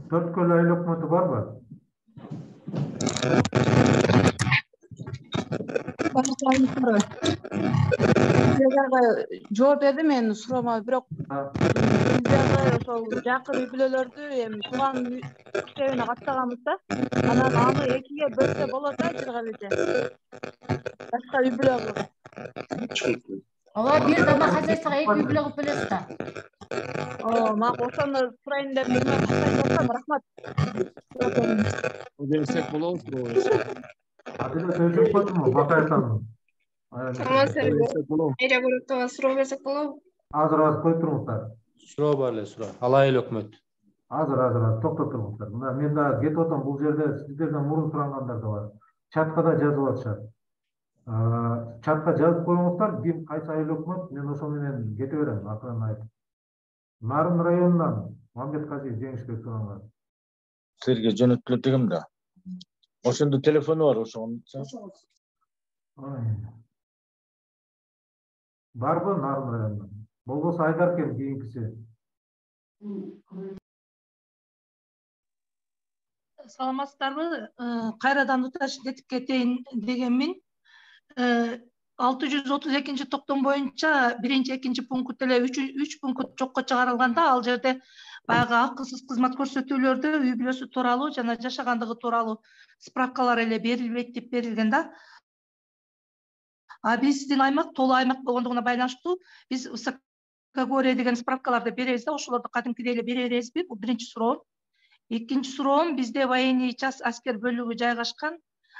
Төрткөл айыл өкмөтү барбы? Жооп берди менин суроомо, бирок биздагы ошол жакын үй бүлөлөрдү эми тууган китебине каттаганбыз да. Анан аны экиге бөлсө болот да бир каледе. Башка үй бүлө кылып. Ооба, бир домохозяйствого 2 үй бүлө кылып бөлөсүз да. Мага ошону сурайын деп рахмат. Берсек болобу? Адилет өзүм койтуму? Бакаевтан. Мэрия Буруктова суроо берсек болобу? Азыр кой туруңуздар. Суроо бар эле, суроо. Ал айыл өкмөт. Азыр токтоп туруңуздар. Мына мен да кетип атам, бул жерде сиздерден мурун сурангандар да бар. Чатка да жазып атышат. Чатка жазып коюңуздар, ким кайсы айыл өкмөт, мен ошол менен кете берем, акырын айтып. Нарын районунан Мамбет Казиев Жеңишбек суранган. Силерге жөнөттүлөт дегем да. Ошондо телефону бар, ошону. Барбы Нарын районунан? Болбосо айдаркен кийинкиси. Саламатсыздарбы? Кайрадан уташ этип кетейин дегенмин. 632 токтом боюнча 1-2 пункт эле 3 пункт жокко чыгарылганда, ал жерде баягы акысыз кызмат көрсөтүүлөрдө үй бүлөсү тууралуу жана жашагандыгы тууралуу справкалар эле берилбейт деп берилген да. Биздин аймак толуу аймак болгондугуна байланыштуу биз высокогорье деген справкаларды беребиз да, ошолорду кадимкидей эле бере бересизби? Бул биринчи суроом. Экинчи суроом, бизде военный час аскер бөлүгү жайгашкан.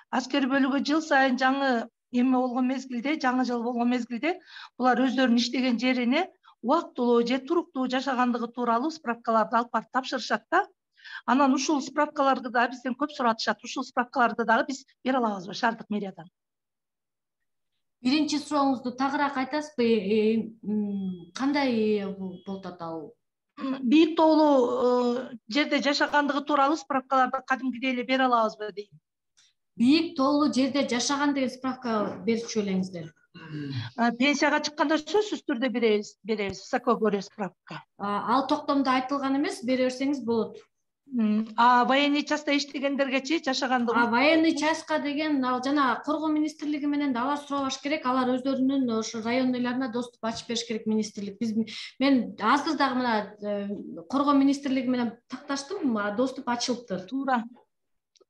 Аскер бөлүгү жыл сайын жаңы жаңы жыл болгон мезгилде булар өздөрүнүн иштеген жерине убактылуу же туруктуу жашагандыгы тууралуу справкаларды алып барып тапшырышат да. Анан ушул справкаларды да бизден көп суратышат. Ушул справкаларды дагы биз бере алабызбы шаардык мэриядан? Биринчи сурооңузду тагыраак айтасызбы? Кандай болуп атат ал? Бийик тоолуу жерде жашагандыгы тууралуу справкаларды кадимкидей эле бере алабызбы дейм. Бийик тоолуу жерде жашаган деген справка берчү элеңиздер. Пенсияга чыкканда сөзсүз түрдө беребиз высокогорье справка. Ал токтомдо айтылган эмес, бере берсеңиз болот. Военный частта иштегендергечи жашагандыгы. Военный частка деген ал жана коргоо министрлиги менен да алар сурабаш керек. Алар өздөрүнүн ошо районныйларына доступ ачып бериш керек министрлик. Мен азыр дагы мына коргоо министрлиги менен такташтым, доступ ачылыптыр.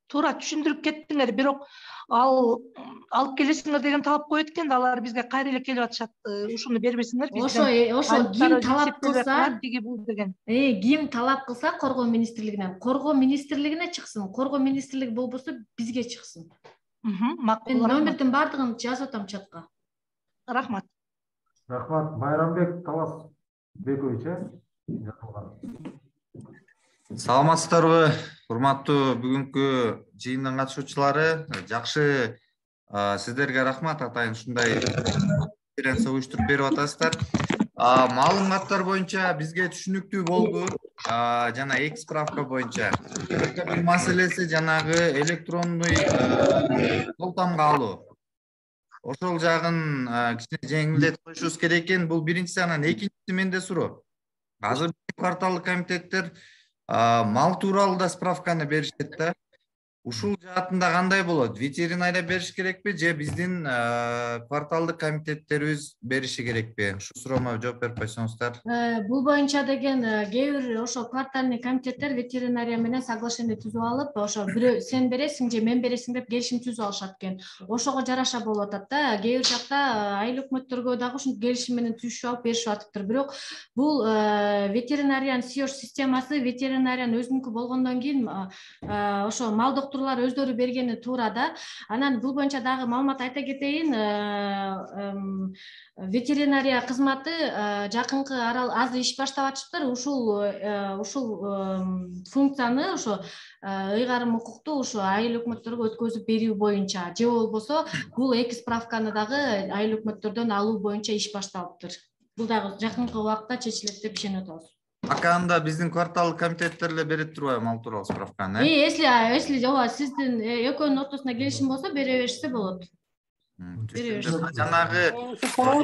Туура түшүндүрүп кеттиңер, бирок ал алып келесиңер деген талап коет экен да, алар бизге кайра эле келип атышат. Ушуну бербесиңер бизден. Ошо ким талап кылса, деген. Ким талап кылса коргоо министрлигинен, коргоо министрлигине чыксын. Коргоо министрлиги болбосо бизге чыксын. Макул. Мен номердин бардыгын жазып атам чатка. Рахмат. Рахмат. Байрамбек Талас Бекович, Саламатсыздарбы, урматтуу бүгүнкү жыйындын катышуучулары. Жакшы, сиздерге рахмат атайын ушундай конференция уюштуруп берип атасыздар. Маалыматтар боюнча бизге түшүнүктүү болду. Жана эки справка боюнча. Бир маселеси жанагы электронный кол тамга алуу. Ошол жагын кичине жеңилдетип коюшубуз керек экен. Бул биринчиси, анан экинчиси менде суроо. Азыр кварталдык комитеттер мал тууралуу да справканы беришет да. Ушул жаатында кандай болот? Ветеринария бериш керекпи же биздин кварталдык комитеттерибиз бериши керекпи? Ушу суроомо жооп берип койсоңуздар. Бул боюнча деген кээ бир ошо квартальный комитеттер ветеринария менен соглашение түзүп алып, ошо бирөө сен бересиң же мен бересиң деп келишим түзүп алышат экен. Ошого жараша болуп атат да. Кээ бир жакта айыл өкмөттөргө дагы ушинтип келишим менен түзүшүп алып беришип атыптыр. Бирок бул ветеринариянын SIOS системасы ветеринариянын өзүнүкү болгондон кийин ошо мал доктурлар өздөрү бергени туура да. Анан бул боюнча дагы маалымат айта кетейин. Ветеринария кызматы жакынкы арал аз иш баштап атышыптыр. Ушул функцияны ошо ыйгарым укукту ошо айыл өкмөттөргө өткөзүп берүү боюнча же болбосо бул эки справканы дагы айыл өкмөттөрдөн алуу боюнча иш башталыптыр. Бул дагы жакынкы убакытта чечилет деп ишенип атабыз. Акаанда биздин кварталдык комитеттер эле берип турбайбы мал тууралуу справканы? Если ооба сиздин экөөнүн ортосуна келишим болсо бере беришсе болот. Жанагы кол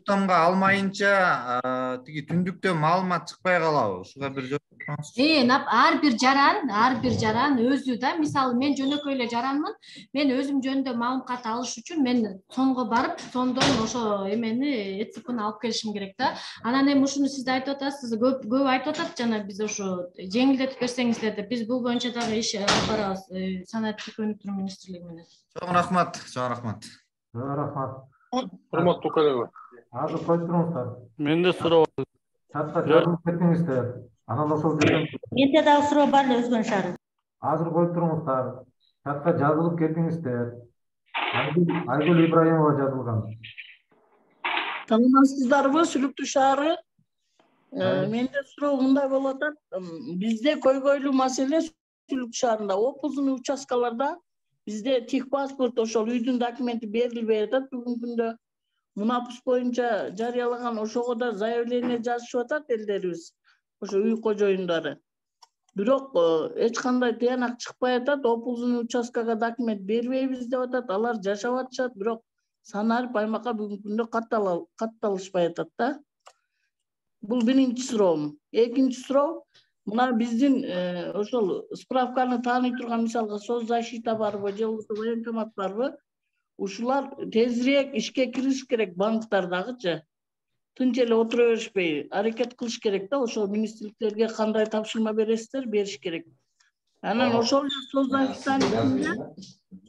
тамга алмайынча тиги түндүктө маалымат чыкпай калабы? Ушуга бир жооп берсеңиз. Ар бир жаран өзү да, мисалы мен жөнөкөй эле жаранмын. Мен өзүм жөнүндө маалымат алыш үчүн мен сонго барып, сондон ошо эмени ЭЦПны алып келишим керек да. Анан эми ушуну сиз айтып атасыз, көп айтып атат жана биз ошо жеңилдетип берсеңиздер деп биз бул боюнча дагы иш алып барабыз санааттык өнүктүрүү министрлиги менен. Чоң рахмат, чоң рахмат. Рахмат. Урматтуу колега. Азыр коюп туруңуздар. Менде суроо бар. Чатка жазылып кетиңиздер. Анан ошол жерден Менде дагы суроо бар эле Өзгөн Шары. азыр коюп туруңуздар. Чатка жазылып кетиңиздер. Айгүл Ибраимова жазылган. Саламатсыздарбы, Сүлүктүү шаары? Менде суроо мындай болуп атат. Бизде көйгөйлүү маселе Сүлүктүү шаарында опузун участкаларда бизде техпаспорт ошол үйдүн документи берилбей атат. Бүгүнкү күндө МУНАПС боюнча жарыялаган ошого да заявление жазышып атат элдерибиз, ошо үй кожоюндары. Бирок эч кандай тыянак чыкпай атат. Опузун участкага документ бербейбиз деп атат. Алар жашап атышат, бирок саналып аймакка бүгүнкү күндө катталышпай атат да. Бул биринчи суроом. Экинчи суроо, мына биздин ошол справканы тааный турган мисалга соцзащита барбы же болбосо военкомат барбы? Ушулар тезирээк ишке кириш керек, банктар дагычы. Тынч эле отура беришпей, аракет кылыш керек да, ошол министрликтерге кандай тапшырма бересиздер, бериш керек. Анан ошол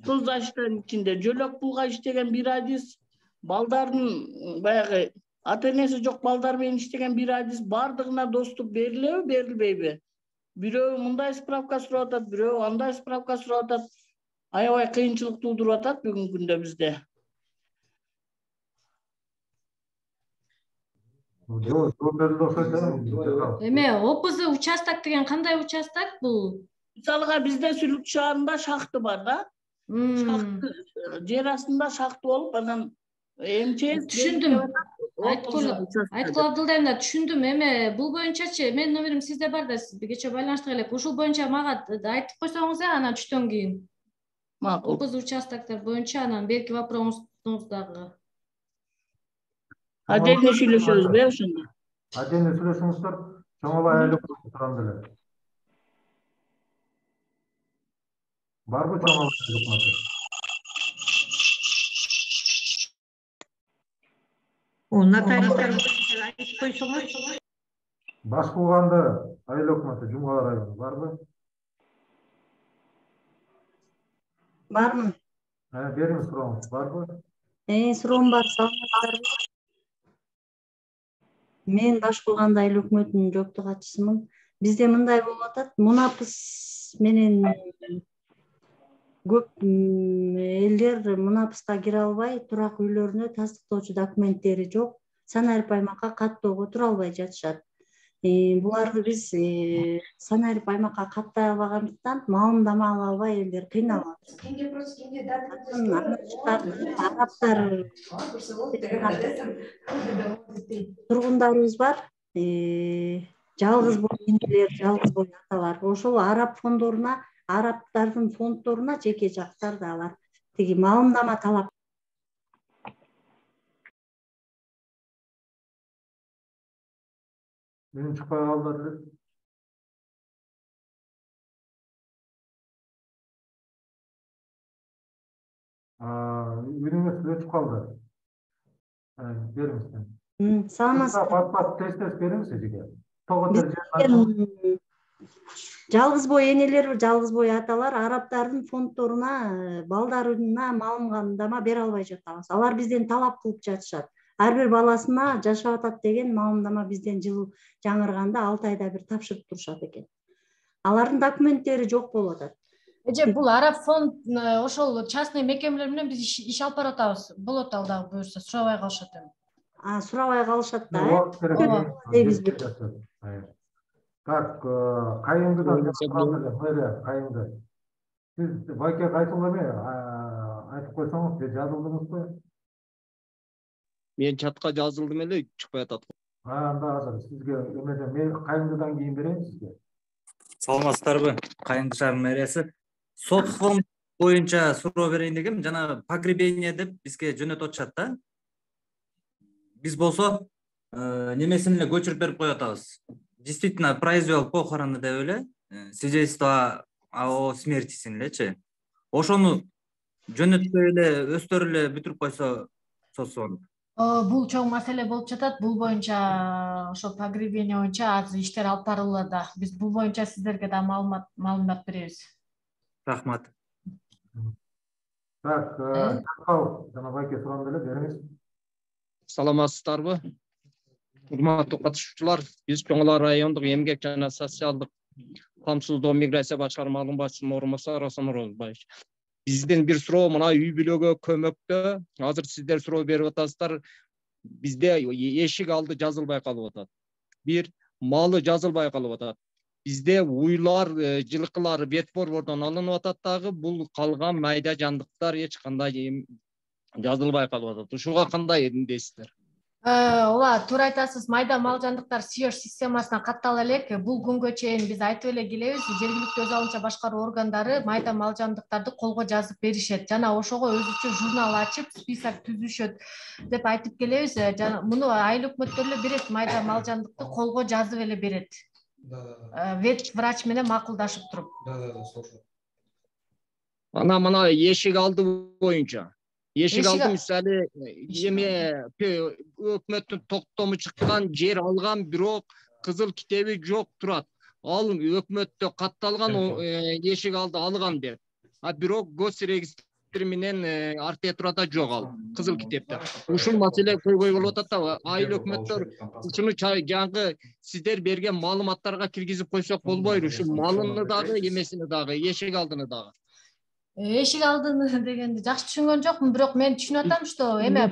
соцзащитанын ичинде жөлөк пулга иштеген бир адис, балдардын баягы ата-энеси жок балдар менен иштеген бир адис бардыгына доступ берилеби, берилбейби? Бирөө мындай справка сурап атат, бирөө андай справка сурап атат. Аябай кыйынчылык туудуруп атат бүгүнкү күндө бизде. Эме ОПЗ участок деген кандай участок бул? Мисалга бизде Сүлүктүү шаарында шахты бар да. Шахты жер астында шахты болуп, анан МЧС түшүндүм. Айткул Абдылдаев да түшүндүм. Эме бул боюнчачы менин номерим сизде бар да, сиз кечээ байланыштык элек. Ушул боюнча мага айтып койсоңуз, анан түштөн кийин. Макул. ОПЗ участоктор боюнча анан берки вопросуңуз дагы. Отдельно сүйлөшөбүзбү ошондо? Отдельно сүйлөшүңүздөр, чоңолай айлык турам деле. Барбы чоңолай айлык? Нотариустар айтып койсоңуз. Баш кылганда айыл өкмөтү Жумгала району барбы? Бармын. Бериңиз сурооңуз, барбы? Суроом бар, саламатсыздарбы? Мен баш кылганда айыл өкмөтүнүн жооптуу катчысымын. Бизде мындай болуп атат, МУНАПС менен көп элдер МУНАПСка кире албай, турак үйлөрүнө тастыктоочу документтери жок, санарип аймакка каттоого тура албай жатышат. Буларды биз санарип аймакка каттай албагандыктан маалымдама ала албай элдер кыйналып атат. Тургундарыбыз бар. Жалгыз бой энелер, жалгыз бой аталар. Ошол араб фондоруна, арабтардын фонддоруна жеке жактар да бар. Тиги маалымдама талап. Benim çıkmaya kaldı. Ürünü size çıkaldı. Verir misin? Sağmasın. Pat test verir misin Cige? Жалгыз бой энелер, жалгыз бой аталар арабтардын фонддоруна, балдарына маалымдама бере албай жатабыз. Алар бизден талап кылып жатышат. Ар бир баласына жашап атат деген маалымдама бизден жыл жаңырганда 6 айда бир тапшырып турушат экен. Алардын документтери жок болуп атат. Бул араб фонд ошол частный мекемелер менен биз иш алып баратабыз. Болот ал дагы буюрса сурабай калышат эми. Сурабай калышат да. Так, кайыңдыдан кайыңды. Сиз байке кайтылды эме? Айтып койсоңуз, жазылдыңызбы? Мен чатка жазылдым эле, чыкпай атат. Анда азыр сизге эмеден мен кайыңдыдан кийин берейин сизге. Саламатсыздарбы? Кайыңды шаарынын мэриеси. Сот фонд боюнча суроо берейин дегем, жана погребение деп бизге жөнөтүп атышат да. Биз болсо немесин эле көчүрүп берип коюп атабыз. Действительно, произвел похороны деп эле, свидетельство о смертисин элечи. Ошону жөнөтпөй эле өздөрү эле бүтүрүп койсо сот. Бул чоң маселе болуп жатат. Бул боюнча ошо погребение боюнча азыр иштер алып барылууда. Биз бул боюнча сиздерге да маалымат беребиз. Рахмат. Так, жана байке сурам эле бериңиз. Саламатсыздарбы? Урматтуу катышуучулар, биз Чоң Ала райондук эмгек жана социалдык камсыздоо миграция башкармалыгынын башчысынын орун басары Асан Орозбаев. Бизден бир суроо мына үй бүлөгө көмөккө азыр сиздер суроо берип атасыздар. Бизде эшик алды жазылбай калып атат. Бир малы жазылбай калып атат. Бизде уйлар, жылкылар бет борбордон алынып атат дагы, бул калган майда жандыктар эч кандай жазылбай калып атат. Ушуга кандай дейсиздер? Ооба, туура айтасыз. Майда мал жандыктар СИОШ системасына каттала элек. Бул күнгө чейин биз айтып эле келебиз. Жергиликтүү өз алынча башкаруу органдары майда мал жандыктарды колго жазып беришет. Жана ошого өзүчө журнал ачып, список түзүшөт деп айтып келебиз. Муну айыл өкмөттөр эле берет, майда мал жандыкты колго жазып эле берет. Вет врач менен макулдашып туруп. Мына эшик алды боюнча. Эшик алды мисалы эме өкмөттүн токтому чыккан жер алган, бирок кызыл китеби жок турат. Ал өкмөттө катталган эшик алды алган деп. Бирок госрегистр менен архитектурада жок ал кызыл китепте. Ушул маселе көйгөй болуп атат да, айыл өкмөттөр ушуну жаңы сиздер берген маалыматтарга киргизип койсок болбойбу? Ушул малыны дагы, эмесини дагы, эшик алдыны дагы. Эшик алдыны дегенди жакшы түшүнгөн жокмун, бирок мен түшүнүп атам, что эме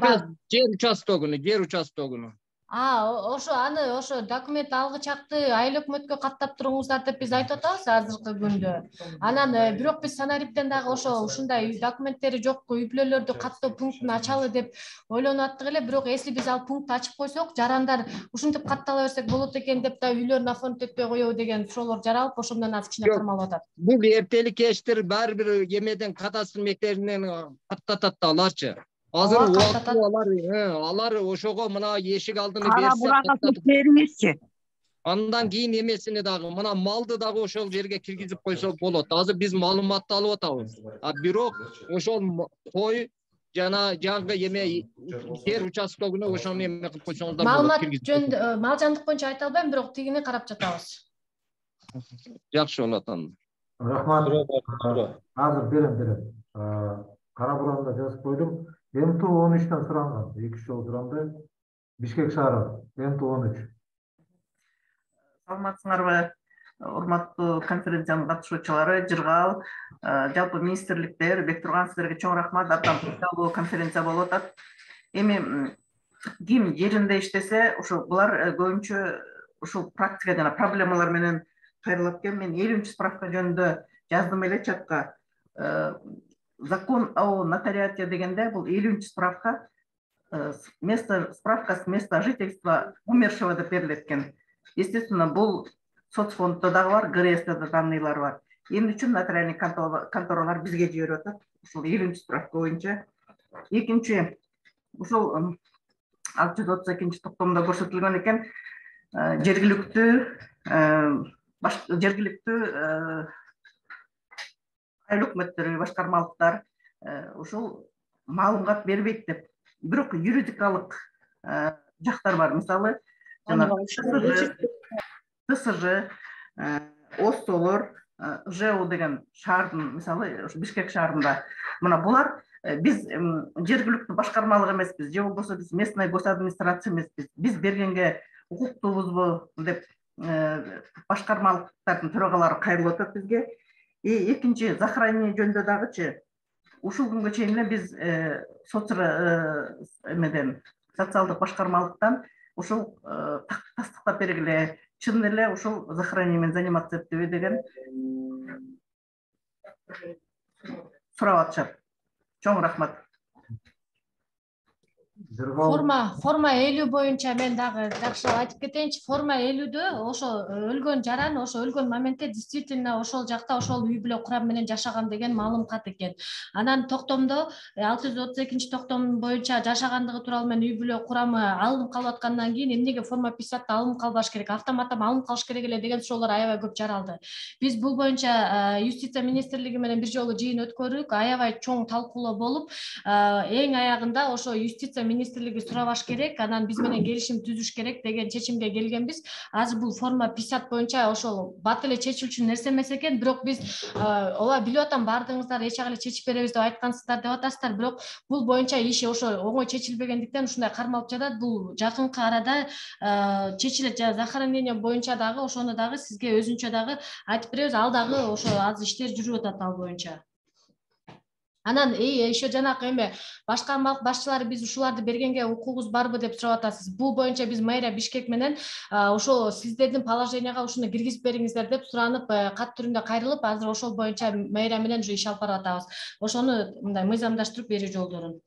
жер участогуну. Ошо аны ошо документ алгычакты айыл өкмөткө каттап туруңуздар деп биз айтып атабыз азыркы күндө. Анан бирок биз санариптен дагы ушундай документтери жок үй бүлөлөрдү каттоо пунктун ачалы деп ойлонуп аттык эле, бирок если биз ал пункту ачып койсок, жарандар ушинтип каттала берсек болот экен деп да үйлөрүн оформить этпей коебу деген суроолор жаралып, ошондон азыр кичине кырмалып атат. Бул эртели кечтир баары бир эмеден кадастр мектебинен каттатат да аларчы. Азыр алар ошого мына эшик алдыны берсе, андан кийин эмесини дагы, мына малды дагы ошол жерге киргизип койсо болот. Азыр биз маалыматты алып атабыз. Бирок ошол кой жана жаңы эме жер участогуна ошону эме кылып койсоңуздар болот. Маалымат жөнүндө мал жандык боюнча айта албайм, бирок тигини карап жатабыз. Жакшы болот анда. Рахмат. Азыр берем. Кара буранда жазып койдум. МТУ 13'ten суранган, 2 жол суранды. Бишкек шаары, МТУ 13. Саламатсыңарбы, урматтуу конференциянын катышуучулары, Жыргал, жалпы министрликтер, Бектурган, сиздерге чоң рахмат. Абдан конференция болуп атат. Эми ким жеринде иштесе, ушу булар көбүнчө ушул практика жана проблемалар менен кайрылат экен. Мен 50 справка жөнүндө жаздым эле чатка. Закон о нотариате дегенде бул 50 справка справка с места жительства умершего деп берилет экен. Естественно, бул соцфонддо дагы бар, ГРСте да данныйлар бар. Эмне үчүн нотариальный конторалар бизге жиберип атат? Ушул 50 справка боюнча. Экинчи, ушул 632 токтомдо көрсөтүлгөн экен, жергиликтүү айлык өкмөттөрү, башкармалыктар ушул маалымат бербейт деп. Бирок юридикалык жактар бар. Мисалы, ТСЖ, ОСТОлор, ЖЭУ деген шаардын, мисалы, Бишкек шаарында. Мына булар биз жергиликтүү башкармалык эмеспиз, же болбосо биз местный госадминистрация эмеспиз. Биз бергенге укуктуубузбу деп башкармалыктардын төрагалары кайрылып атат бизге. Экинчи, захоронение жөнүндө дагычы ушул күнгө чейин эле биз социалдык башкармалыктан ушул тастыктап бергиле, чын эле ушул захоронение менен заниматься этпеби деген сурап атышат. Чоң рахмат. Форма 50 боюнча мен дагы жакшы айтып кетейинчи. Форма 50дө ошо өлгөн жаран, ошо өлгөн моментте действительно ошол жакта ошол үй бүлө курам менен жашаган деген маалым кат экен. Анан токтомдо 632 токтом боюнча жашагандыгы тууралуу менен үй бүлө курамы алынып калып аткандан кийин эмнеге форма 50 алынып калбаш керек, автоматтан алынып калыш керек эле деген суроолор аябай көп жаралды. Биз бул боюнча юстиция министрлиги менен бир жолу жыйын өткөрдүк, аябай чоң талкуулоо болуп, эң аягында ошо юстиция министрлиги сурабаш керек, анан биз менен келишим түзүш керек деген чечимге келгенбиз. Азыр бул форма 50 боюнча ошол бат эле чечилчү нерсе эмес экен, бирок биз ооба билип атам, баардыгыңыздар эч ак эле чечип беребиз деп айткансыздар деп атасыздар, бирок бул боюнча иши ошо оңой чечилбегендиктен ушундай кармалып жатат. Бул жакынкы арада чечилет. Захоронение боюнча дагы ошону дагы сизге өзүнчө дагы айтып беребиз. Ал дагы ошо азыр иштер жүрүп атат ал боюнча. Анан еще жанакы эме башкармалык башчылары биз ушуларды бергенге укугубуз барбы деп сурап атасыз. Бул боюнча биз мэрия Бишкек менен ошо сиздердин положенияга ушуну киргизип бериңиздер деп суранып, кат түрүндө кайрылып, азыр ошол боюнча мэрия менен уже иш алып барып атабыз. Ошону мындай мыйзамдаштырып берүү жолдорун.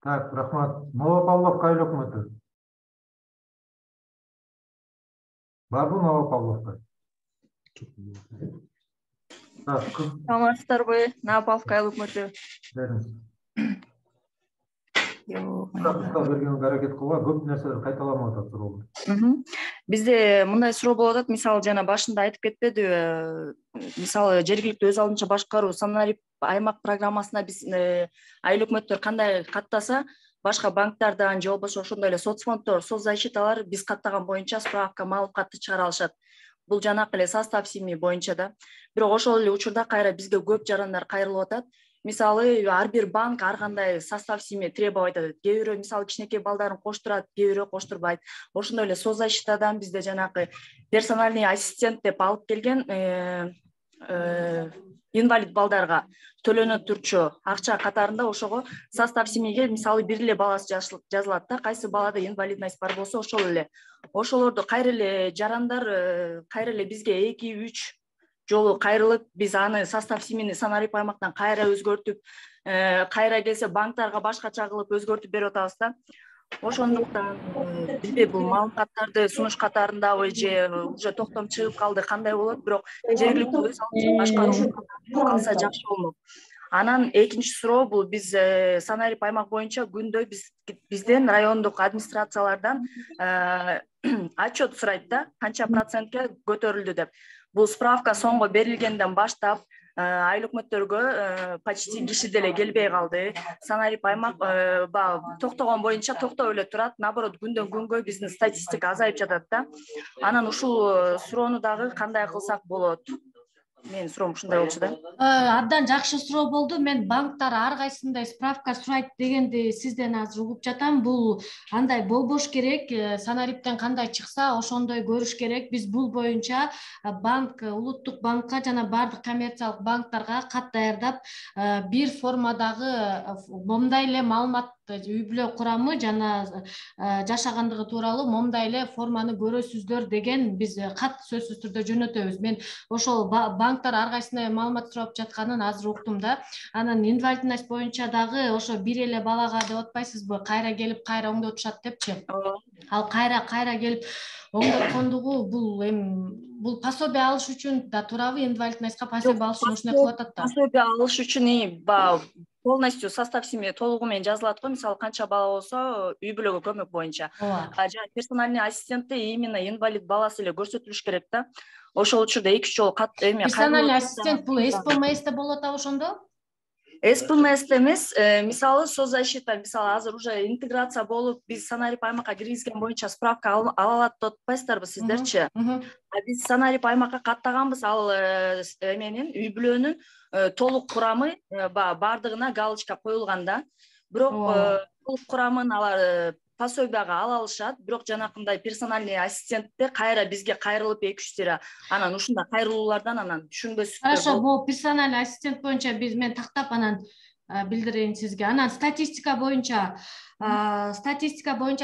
Так, рахмат. Новопавловка айлык өкмөтү. Барбы Новопавловка? Саламатсыздарбы? Новопавловка айлык өкмөтү. Бергенге аракет кылган, көп нерселер кайталамап атат суроолор. Бизде мындай суроо болуп атат, мисалы жана башында айтып кетпедиби? Мисалы жергиликтүү өз алдынча башкаруу санарип аймак программасына биз айлык өкмөттөр кандай каттаса, башка банктардан же болбосо ошондой эле соцфонддор, соцзащиталар биз каттаган боюнча справка маалыматты чыгара алышат. Бул жанакы эле состав семьи боюнча да. Бирок ошол эле учурда кайра бизге көп жарандар кайрылып атат. Мисалы ар бир банк ар кандай состав семьи требовать этет. Кээ бирөө мисалы кичинекей балдарын коштурат, кээ бирөө коштурбайт. Ошондой эле соцзащитадан бизде жанакы персональный ассистент деп алып келген инвалид балдарга төлөнөт турчу акча катарында ошого состав семьиге мисалы бир эле баласы жазылат да, кайсы балада инвалидность бар болсо ошол эле. Ошолорду кайра эле жарандар кайра эле бизге 2-3 жолу кайрылып, биз аны состав семьяны санарип аймактан кайра өзгөртүп, кайра келсе банктарга башкача кылып өзгөртүп берип атабыз да. Ошондуктан бизде бул маалыматтарды сунуш катарындабы же уже токтом чыгып калды кандай болот, бирок жергиликтүү өз алдынча башкаруу калса жакшы болмок. Анан экинчи суроо бул биз санарип аймак боюнча күндө бизден райондук администрациялардан отчет сурайт да, канча процентке көтөрүлдү деп. Бул справка соңго берилгенден баштап айлык өкмөттөргө почти киши деле келбей калды. Санарип аймак токтогон боюнча токтой эле турат, наоборот күндөн күнгө биздин статистика азайып жатат да. Анан ушул суроону дагы кандай кылсак болот? Менин суроом ушундай болчу да. Абдан жакшы суроо болду. Мен банктар ар кайсындай справка сурайт дегенди сизден азыр угуп жатам. Бул андай болбош керек. Санариптен кандай чыкса, ошондой көрүш керек. Биз бул боюнча банк, улуттук банкка жана бардык коммерциялык банктарга кат даярдап, бир формадагы момундай эле маалымат үй бүлө курамы жана жашагандыгы тууралуу момундай эле форманы көрөсүздөр деген биз кат сөзсүз түрдө жөнөтөбүз. Мен ошол банктар ар кайсына маалымат сурап жатканын азыр уктум да. Анан инвалидность боюнча дагы ошо бир эле балага деп атпайсызбы, кайра келип кайра оңдотушат депчи. Ал кайра келип оңдоткондугу бул пособие алыш үчүн да туурабы, инвалидностька пособие алыш үчүн ушундай кылып атат да. Пособие алыш үчүн полностью состав семьи толугу менен жазылат го. Мисалы канча бала болсо үй бүлөгө көмөк боюнча. Жана персональный ассистентте именно инвалид баласы эле көрсөтүлүш керек да. Ошол учурда 2-3 жолу персональный ассистент бул СПМС болот да ошондо? СПМС эмес, мисалы соцзащита, мисалы азыр уже интеграция болуп, биз санарип аймакка киргизген боюнча справка ала алат деп атпайсыздарбы сиздерчи? Биз санарип аймакка каттаганбыз, ал эменин үй бүлөнүн толук курамы бардыгына галочка коюлган да. Бирок толук курамын алар пособияга ала алышат, бирок жанакындай персональный ассистенттер кайра бизге кайрылып 2-3 тире анан ушундай кайрылуулардан анан түшүнбөсүздөр. Хорошо, бул персональный ассистент боюнча биз мен тактап анан билдирейин сизге. Анан статистика боюнча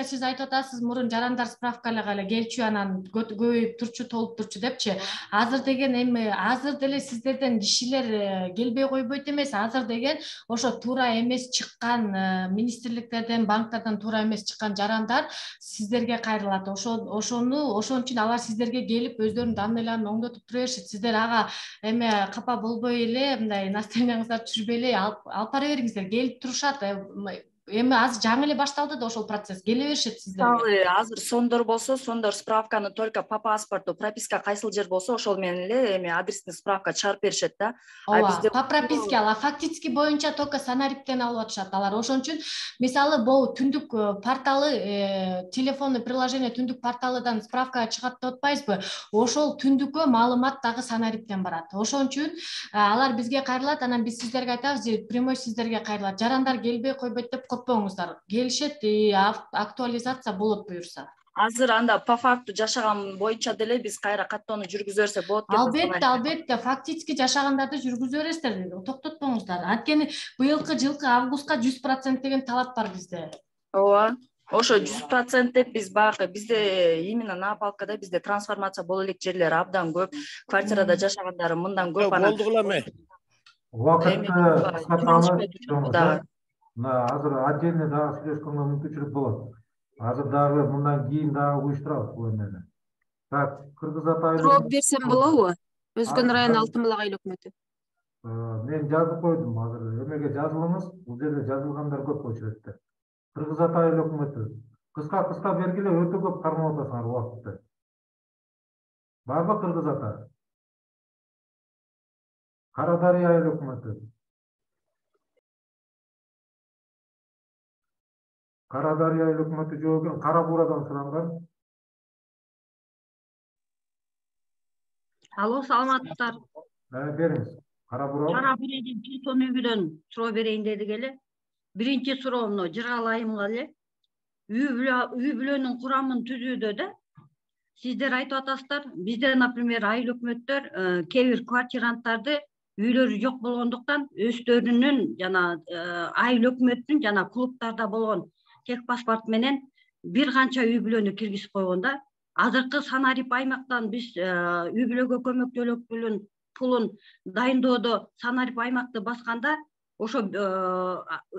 сиз айтып атасыз, мурун жарандар справкаларга эле келчү, анан көбөйүп турчу, толуп турчу депчи. Азыр деген азыр деле сиздерден кишилер келбей койбойт эмес, азыр деген ошо туура эмес чыккан министрликтерден, банктардан туура эмес чыккан жарандар сиздерге кайрылат. Ошон үчүн алар сиздерге келип өздөрүнүн данныйларын оңдотуп тура беришет. Сиздер ага капа болбой эле, мындай настроениеңиздарды түшүрбөй эле алып бара бериңиздер, келип турушат. Азыр жаңы эле башталды да ошол процесс, келе беришет сиздерге. Азыр сондор болсо, сондор справканы только по паспорту, прописка кайсыл жер болсо, ошол менен эле адресный справка чыгарып беришет да. По прописке ал, фактически боюнча только санариптен алып атышат алар. Ошон үчүн мисалы бул түндүк порталы, телефонный приложение түндүк порталыдан справка чыгат деп атпайбызбы? Ошол түндүккө маалымат дагы санариптен барат. Ошон үчүн алар бизге кайрылат, анан биз сиздерге айтабыз, прямой сиздерге кайрылат. Жарандар келбей койбойт деп коркпоңуздар. Келишет, актуализация болот буюрса. Азыр анда по факту жашаган боюнча деле биз кайра каттоону жүргүзө берсек болот деп. Албетте, фактически жашагандарды жүргүзө бересиздер, токтотпоңуздар. Анткени быйылкы жылкы августка 100% деген талап бар бизде. Ооба. Ошо 100% деп биз багы бизде именно на палкада бизде трансформация боло элек жерлер абдан көп. Квартирада жашагандар мындан көп. Болду эле. Убакытты кыскарталы. Азыр отдельно дагы сүйлөшкөнгө мүмкүнчүлүк болот. Азыр дагы мындан кийин дагы уюштурабыз бул эмени. Так, Кыргыз Атайын. Жооп берсем болобу? Өзгөн район Алтын Булак айыл өкмөтү. Мен жазып койдум, азыр эмеге жазылыңыз, бул жерде жазылгандар көп очередте. Кыргыз Атайын өкмөтү. Кыска бергиле, өтө көп кармап атасыңар убакытты. Барбы Кыргыз Ата? Кара Дарыя айыл өкмөтү. Кара Дарыя айыл өкмөтү жок экен, Кара Бурадан суранган. Алло, саламатсыздар. Бериңиз. Кара Бура. Кара Бурадан телефон үйдөн суроо берейин дедик эле. Биринчи суроомду Жыргалайымга эле. Үй бүлөнүн курамын түзүүдө да. Сиздер айтып атасыздар, бизде, например, айыл өкмөттөр кээ бир квартиранттарды үйлөрү жок болгондуктан өздөрүнүн жана айыл өкмөттүн жана клубтарда болгон тек паспорт менен бир канча үй бүлөнү киргизип койгон да. Азыркы санарип аймактан биз үй бүлөгө көмөк төлөп пулун дайындоодо санарип аймакты басканда ошо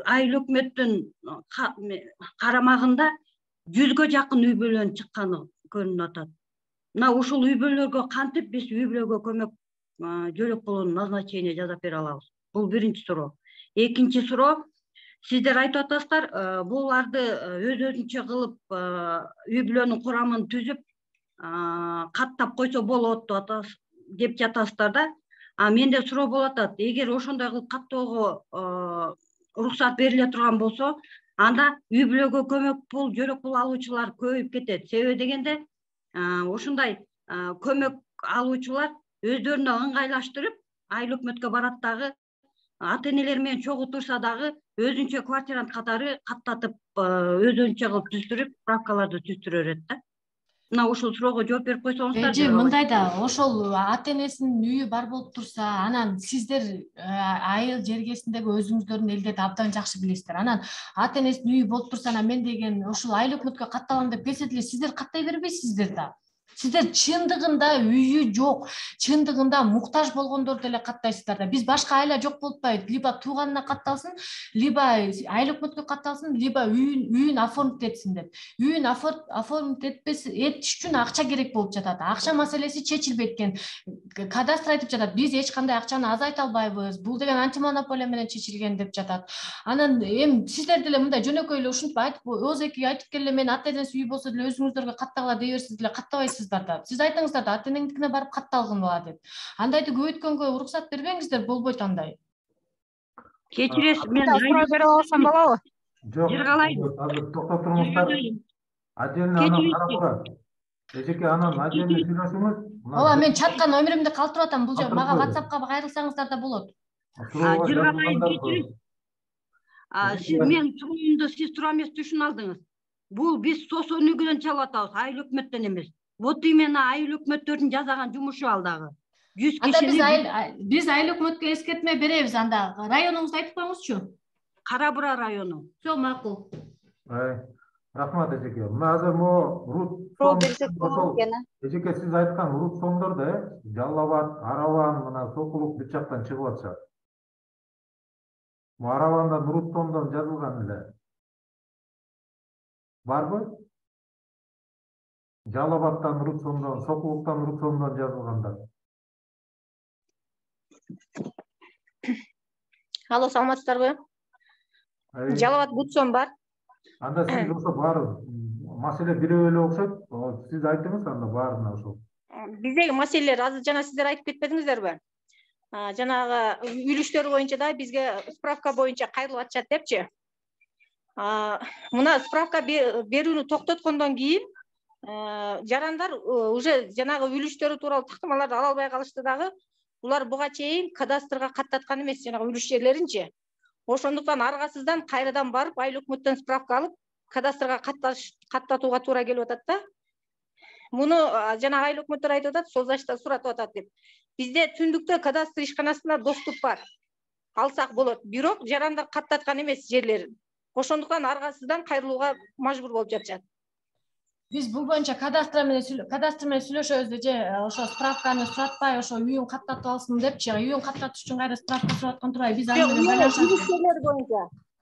айыл өкмөттүн карамагында 100гө жакын үй бүлөнүн чыкканы көрүнүп атат. Мына ушул үй бүлөлөргө кантип биз үй бүлөгө көмөк жөлөк пулун назначение жасап бере алабыз? Бул биринчи суроо. Экинчи суроо, сиздер айтып атасыздар, буларды өзүнчө кылып үй бүлөнүн курамын түзүп каттап койсо болот деп жатасыздар да. Менде суроо болуп атат, эгер ошондой кылып каттоого уруксат бериле турган болсо, анда үй бүлөгө көмөк пул, жөлөк пул алуучулар көбөйүп кетет. Себеби дегенде ушундай көмөк алуучулар өздөрүнө ыңгайлаштырып айыл өкмөткө барат дагы ата энелер менен чогуу турса дагы өзүнчө квартирант катары каттатып өзүнчө кылып түздүрүп справкаларды түздүрө берет да. Мына ушул суроого жооп берип койсоңуздар. Эже мындай да ошол ата энесинин үйү бар болуп турса, анан сиздер айыл жергесиндеги өзүңүздөрдүн элдерди абдан жакшы билесиздер. Анан ата энесинин үйү болуп турса, анан мен деген ушул айыл өкмөткө катталам деп келсе деле сиздер каттай бербейсиздер да. Сиздер чындыгында үйү жок, чындыгында муктаж болгондорду эле каттайсыздар да. Биз башка айла жок болуп атпайбы? Либо тууганына катталсын, либо айыл өкмөткө катталсын, либо үйүн оформить этсин деп. Үйүн оформить этиш үчүн акча керек болуп жатат. Акча маселеси чечилбей экен. Кадастр айтып жатат, биз эч кандай акчаны азайта албайбыз. Бул деген антимонополия менен чечилген деп жатат. Анан эми сиздер деле мындай жөнөкөй эле ушинтип айтып, озеки айтып келе мен ата энеси үй болсо деле өзүңүздөргө каттагыла дей берсиз деле каттабайсыздар да. Сиз айтыңыздар да ата энеңдикине барып катталгыла деп. Андайды көбөйткөнгө уруксат бербеңиздер, болбойт андай. Кечиресиз, мен суроо берип алсам болобу? Жок. Азыр токтоп туруңуздар. Отдельно анан карап турат. Эжеке анан отдельно сүйлөшүңүз. Ооба, мен чатка номеримди калтырып атам. Бул жер мага WhatsAppка кайрылсаңыздар да болот. Мен суроомду сиз суроо эмес үчүн алдыңыз. Бул биз СОС өнүгүдөн чалып атабыз, айыл өкмөттөн эмес. Вот именно айыл өкмөттөрдүн жасаган жумушу ал дагы. 100 кишини биз айыл өкмөткө эскертме беребиз анда. Районуңузду айтып коюңузчу. Кара Бура району. Всё макул. Рахмат эжеке. Мына азыр могу эжеке сиз айткан урут соңдордо Жалал Абад, Араван, мына Сокулук бир жактан чыгып атышат. Аравандан урут соңдон жазылган эле. Барбы? Жалал Абадтан урут соңдон, Сокулуктан урут соңдон жазылгандар. Алло, саламатсыздарбы? Жалал Абад Бутсон бар. Анда сиз ошо баары маселе бирөө эле окшойт. Сиз айтыңыз анда баарына ошол. Биздеги маселелер азыр жана сиздер айтып кетпедиңиздерби? Жанагы үлүштөр боюнча да бизге справка боюнча кайрылып атышат депчи. Мына справка берүүнү токтоткондон кийин жарандар уже жанагы үлүштөрү тууралуу тактамаларды ала албай калышты дагы. Булар буга чейин кадастрга каттаткан эмес, жанагы үлүш жерлеринчи. Ошондуктан аргасыздан кайрадан барып айыл өкмөттөн справка алып кадастрга каттатууга туура келип атат да. Муну жана айыл өкмөттөр айтып атат, Созачта суратып атат деп. Бизде түндүктө кадастр ишканасына доступ бар. Алсак болот. Бирок жарандар каттаткан эмес жерлерин. Ошондуктан аргасыздан кайрылууга мажбур болуп жатышат. Биз бул боюнча кадастр менен сүйлөшөбүз эже, ошо справканы суратпай, ошо үйүн каттатып алсын депчи. Үйүн каттатыш үчүн кайра справка сураткан турбайбы? Биз аны менен байланышабыз.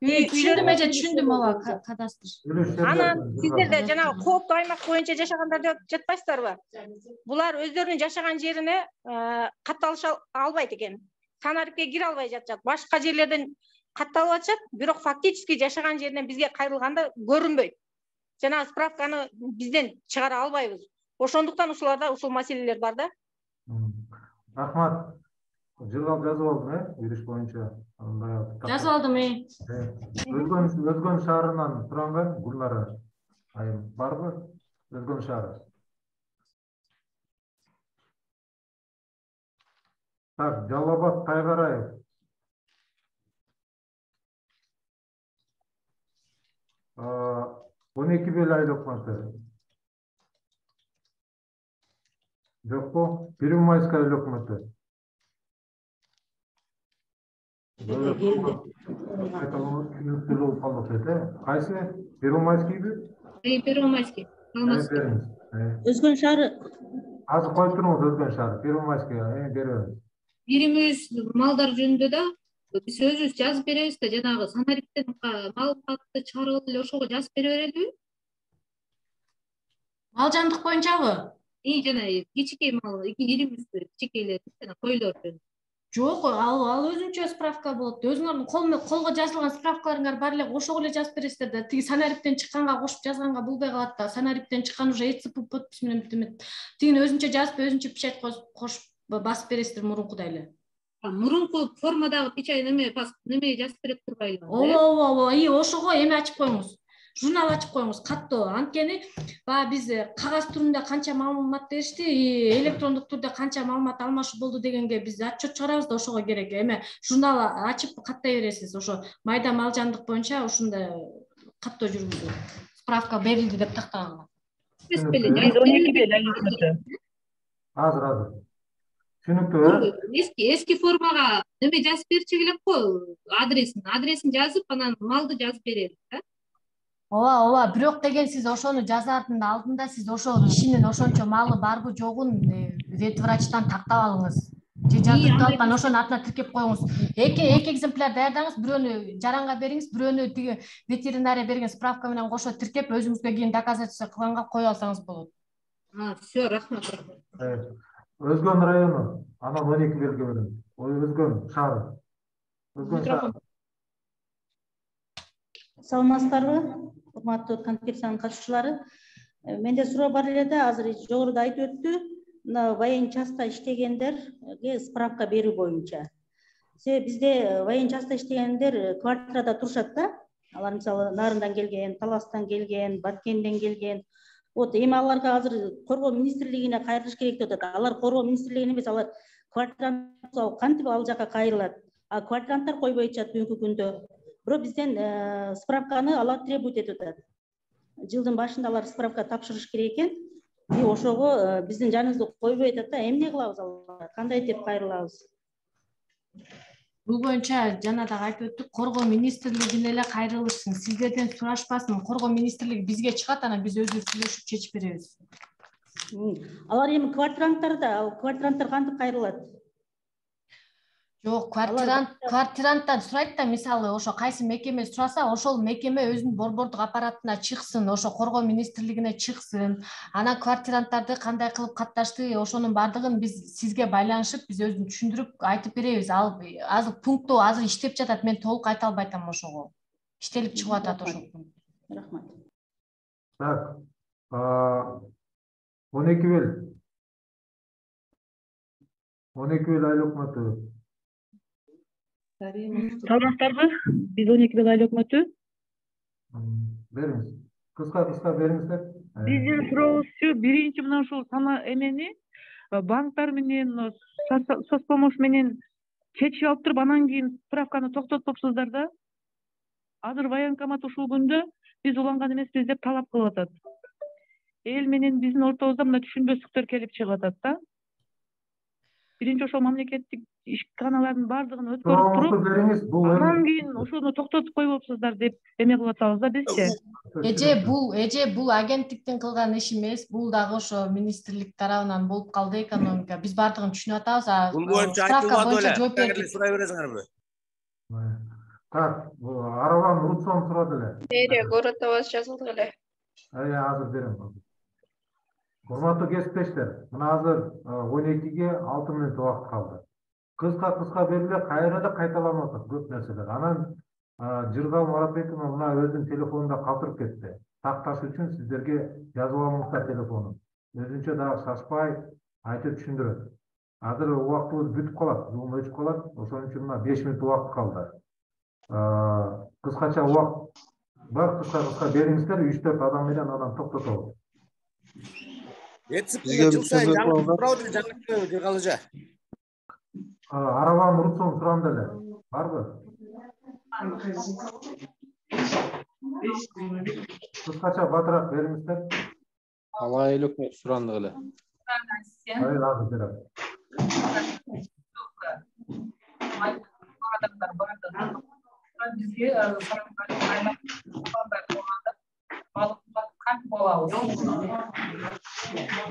Түшүндүм эже, түшүндүм ооба, кадастр. Анан сиздерде жанагы кооптуу аймак боюнча жашагандар деп жатпайсыздарбы? Булар өздөрүнүн жашаган жерине катталыша албайт экен. Санарипке кире албай жатышат. Башка жерлерден катталып атышат, бирок фактически жашаган жеринен бизге кайрылганда көрүнбөйт. Жанагы справканы бизден чыгара албайбыз. Ошондуктан ушуларда ушул маселелер бар да. Рахмат. Жыргал жазып алдым, үлүш боюнча. Жазып алдым. Өзгөн шаарынан туранган Гүлнара айым барбы? Өзгөн шаары. Так, Жалал Абад Тайгараев. Он эки бел айыл өкмөтү. Жокпу? Первомайская айыл өкмөтү. Кайсы? Первомайскийби? Первомайский. Өзгөн шаары. Азыр коюп туруңуз Өзгөн шаары. Первомайский беребиз. Бирimiz малдар жөнүндө да биз өзүбүз жазып беребиз да, жанагы санариптен маалыматты чыгарып эле ошого жазып бере берелиби? Мал жандык боюнчабы? Жана кичикей мал, ирimiz кичикейлер, жана койлор жөнүндө. Жок, ал өзүнчө справка болот. Өзүңөрдүн колго жазылган справкаларыңар бар эле, ошого эле жазып бересиздер да. Тиги санариптен чыкканга кошуп жазганга болбой калат да. Санариптен чыккан уже ЭЦП подпись менен бүтөмөт. Тигини өзүнчө жазып, өзүнчө печать кошуп басып бересиздер мурункудай эле. Мурунку формадагы печать неме жазып берет турбайлы. Ооба, ошого эме ачып коюңуз. журнал ачып коюңуз каттоо. Анткени баягы биз кагаз түрүндө канча маалымат беришти, электрондук түрдө канча маалымат алмашуу болду дегенге биз отчет чыгарабыз да ошого керек. Эме журнал ачып каттай бересиз. Ошо майда малжандык боюнча ушундай каттоо жүргүзүү. Справка берилди деп тактаганга. Биз 12 бел азыр. Түшүнүктүү. Эски формага неме жазып берчи элек го, адресин жазып, анан малды жазып беребиз да. Ооба, бирок деген сиз ошону жазаардын алдында сиз ошол кишинин ошончо малы барбы жогун ветврачтан тактап алыңыз. Же жазып аткан ошонун атына тиркеп коюңуз. Эки экземпляр даярдаңыз, бирөөнү жаранга бериңиз, бирөөнү тиги ветеринария берген справка менен кошо тиркеп өзүңүзгө кийин доказательство кылганга кое алсаңыз болот. Все, рахмат. Өзгөн району, анан 12 белге берем. Өзгөн шаар. Өзгөн шаар. Саламатсыздарбы, урматтуу конференциянын катышуучулары. Менде суроо бар эле да, азыр жогоруда айтып өттү. Мына военчаста иштегендерге справка берүү боюнча. Себеби бизде военчаста иштегендер квартирада турушат да. Алар мисалы Нарындан келген, Таластан келген, Баткенден келген. Вот эми аларга азыр коргоо министрлигине кайрылыш керек деп атат. Алар коргоо министрлигине эмес, алар квартирант кантип ал жака кайрылат. А квартиранттар койбой атышат бүгүнкү күндө. Бирок бизден справканы ала требует этип атат. Жылдын башында алар справка тапшырыш керек экен. И ошого биздин жаныбызды койбой атат да. Эмне кылабыз алар? Кандай деп кайрылабыз? Бул боюнча жана да айтып өттүк, коргоо министрлигине эле кайрылышсын. Сиздерден сурашпасын. Коргоо министрлиги бизге чыгат, анан биз өзүбүз сүйлөшүп чечип беребиз. Алар эми квартиранттар да, ал квартиранттар кантип кайрылат? Жок, квартиранттан сурайт да, мисалы ошо кайсы мекеме сураса, ошол мекеме өзүнүн борбордук аппаратына чыксын, ошо коргоо министрлигине чыксын. Анан квартиранттарды кандай кылып катташты, ошонун бардыгын биз сизге байланышып, биз өзүн түшүндүрүп айтып беребиз. Ал азыр пунктту азыр иштеп жатат, мен толук айта албай атам ошого. Иштелип чыгып атат ошол пункт. Рахмат. Так. 12 бел. 12 бел айлык өкмөтү. Саламатсыздарбы? Биз 12 бел айлык өкмөтү. Бериңиз. Кыска бериңиздер. Биздин сурообузчу биринчи мына ушул сана эмени банктар менен соцпомощь менен чечип алып туруп, анан кийин справканы токтотупсуздар да. Азыр военкомат ушул күндө биз уланган эмеспиз деп талап кылып атат. Эл менен биздин ортобузда мына түшүнбөстүктөр келип чыгып атат да. Биринчи ошол мамлекеттик ишканалардын бардыгын өткөрүп туруп, анан кийин ошону токтотуп койбопсуздар деп эме кылып атабыз да бизчи. Бул агенттиктин кылган иши эмес, бул дагы ошо министрлик тарабынан болуп калды, экономика. Биз бардыгын түшүнүп атабыз. Бул боюнча айтылбады эле. Эгерде сурай бересиңерби? Так, Араван Рутсон сурады эле. Мэрия город Тавас жазылды эле. Азыр берем. Урматтуу кесиптештер, мына азыр 12-ге 6 мүнөт убакыт калды. Кыска бериле, кайра да кайталанып атат көп нерселер. Анан Жыргал Маратбеков мына өзүнүн телефонунда калтырып кетти. Такташ үчүн сиздерге жазып алыңыздар телефонун. Өзүнчө дагы шашпай айтып түшүндүрөт. Азыр убактыбыз бүтүп калат, жолун өчүп калат. Ошон үчүн мына 5 мүнөт убакыт калды. Кыскача убакыт бар, кыска бериңиздер, 3-4 адам менен анан токтотобуз. Жыл сайын жаңы сурауды жаңы Жыргалыжа. Араван Рутсон суранды эле. Барбы? Кыскача батыраак бериңиздер. Алай өкмөт суранды эле. Азыр берем. Бизге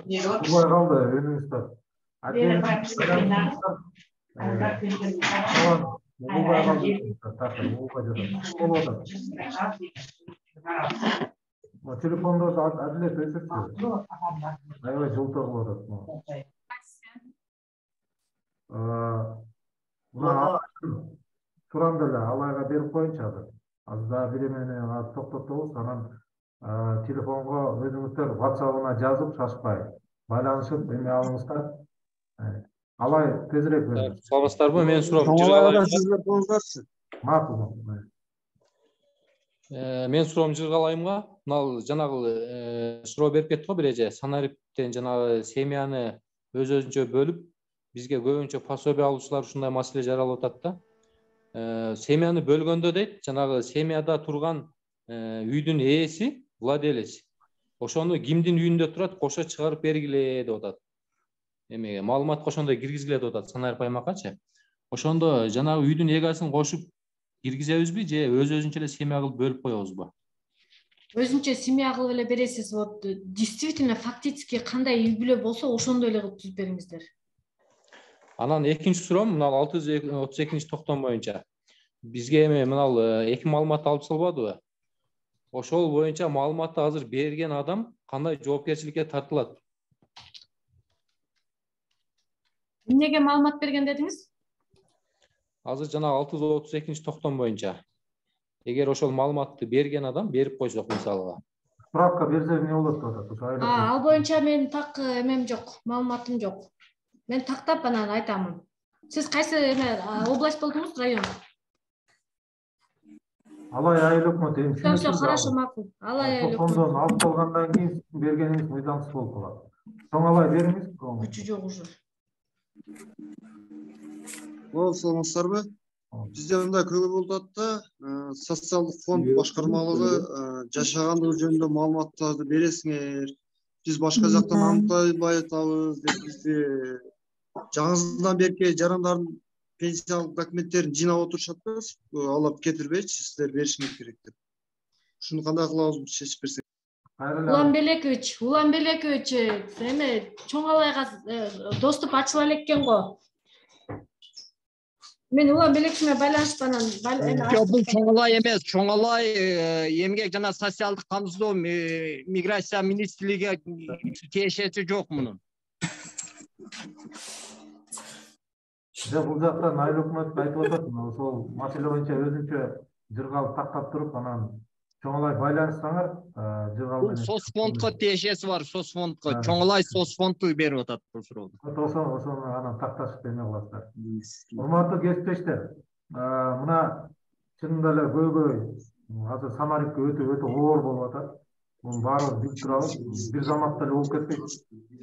Убай калды, өнүңүздөр. Телефондорду адилет өчүрчү. Аябай жылтоо кылып атат. Суранды эле, алайга берип коеюнчу азыр. Азыр дагы бир эмени токтотобуз, анан телефонго өзүңүздөр WhatsApp-ына жазып, шашпай байланышып эме алыңыздар. Алай тезирээк бериңиз. Саламатсыздарбы? Мен сурап Жыргалайга макул. Мен суроом Жыргалайымга. Мына жанагы суроо берип кетти го бир эже. Санариптен жанагы семьяны өз-өзүнчө бөлүп, бизге көбүнчө пособие алуучулар ушундай маселе жаралып атат да. Семьяны бөлгөндө дейт, жанагы семьяда турган үйдүн ээси, владелец. Ошону кимдин үйүндө турат, кошо чыгарып бергиле деп атат. Эмеге маалыматка ошондой киргизгиле деп атат Санарип аймакачы. Ошондо жанагы үйдүн эгасин кошуп киргизебизби же өз-өзүнчө эле семья кылып бөлүп коебузбу? Өзүнчө семья кылып эле бересиз. Вот действительно фактически кандай үй бүлө болсо ошондой эле кылып түзүп бериңиздер. Анан экинчи суроом мына 632 токтом боюнча. Бизге эми мына эки маалымат алып салбадыбы? Ошол боюнча маалыматты азыр берген адам кандай жоопкерчиликке тартылат? Эмнеге маалымат берген дедиңиз? Азыр жана 632 токтом боюнча. Эгер ошол маалыматты берген адам берип койсок мисалга. Справка берсе эмне болот деп атат. Ал боюнча мен так эмем жок, маалыматым жок. Мен тактап анан айтамын. Сиз кайсы область болдуңуз, район? Алай айыл өкмөтү эми Все, хорошо, макул. Алай айыл өкмөтү алып калгандан кийин бергениңиз мыйдамсыз болуп калат. Соң алай бериңиз. Күчү жок уже. Саламатсыздарбы? Бизде мындай көйгөй болуп атат да, социалдык фонд башкармалыгы жашагандыгы жөнүндө маалыматтарды бересиңер. Биз башка жактан аныктабай атабыз деп бизди жаңысынан берки жарандардын пенсиялык документтерин жыйнап отурушатпыз. Алып кетирбейчи, сиздер беришиңер керек деп. Ушуну кандай кылабыз чечип берсек? Улан Белекович, эме чоң алайга доступ ачыла элеккен го. Мен Улан Белековичке байланыштан бул чоң алай эмес, чоң алай эмгек жана социалдык камсыздоо миграция министрлиги тиешеси жок мунун. Бул жактан айыл өкмөт айтып атат, ошол маселе боюнча өзүнчө Жыргал тактап туруп, анан чоң алай байланышсаңар, Жыргал менен. Соцфондко тиешеси бар, соцфондко. Чоң алай соцфондду берип атат бул суроону. Ошону анан такташып эме кыласыздар. Урматтуу кесиптештер, мына чынында эле көйгөй азыр Санарипке өтө оор болуп атат. Мунун баарын билип турабыз. Бир заматта эле болуп кетпейт.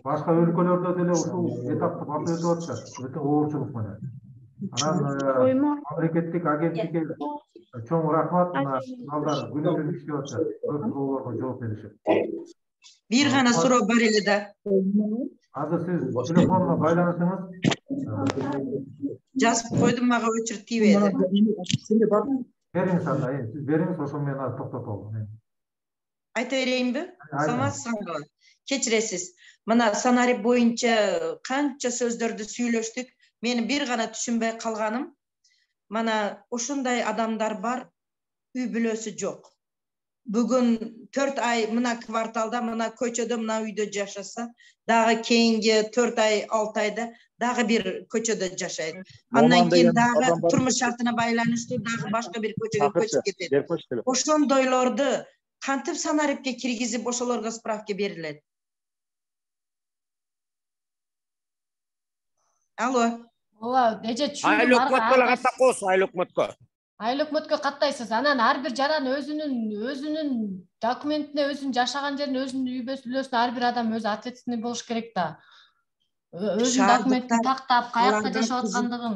Башка өлкөлөрдө деле ушул этапты басып өтүп атышат, өтө оорчулук менен. Анан мамлекеттик агенттикке чоң рахмат, мына балдар күнү-түн иштеп атышат. Көп суроолорго жооп беришет. Бир гана суроо бар эле да. Азыр сиз телефонго байланышыңыз. Жазып койдум, мага өчүрүп тийбеди. Бериңиз анда, сиз бериңиз, ошо менен азыр токтотолу. Айта берейинби? Саламатсызбы? Кечиресиз. Мына Санарип боюнча канча сөздөрдү сүйлөштүк. Менин бир гана түшүнбөй калганым, мана ушундай адамдар бар, үй бүлөсү жок. Бүгүн 4 ай мына кварталда, мына көчөдө, мына үйдө жашаса, дагы кийинки 4 ай, 6 айда дагы бир көчөдө жашайт. Андан кийин дагы турмуш шартына байланыштуу дагы башка бир көчөгө көчүп кетет. Ошондойлорду кантип Санарипке киргизип, ошолорго справка берилет? Алло. Ооба, эже түшүндүм. Айыл өкмөткө эле каттап коесуз, айыл өкмөткө. Айыл өкмөткө каттайсыз. Анан ар бир жаран өзүнүн документине, өзүнүн жашаган жерине, өзүнүн үй бүлөсүнө ар бир адам өзү ответственный болуш керек да. Өзүнүн документин тактап, каякта жашап аткандыгын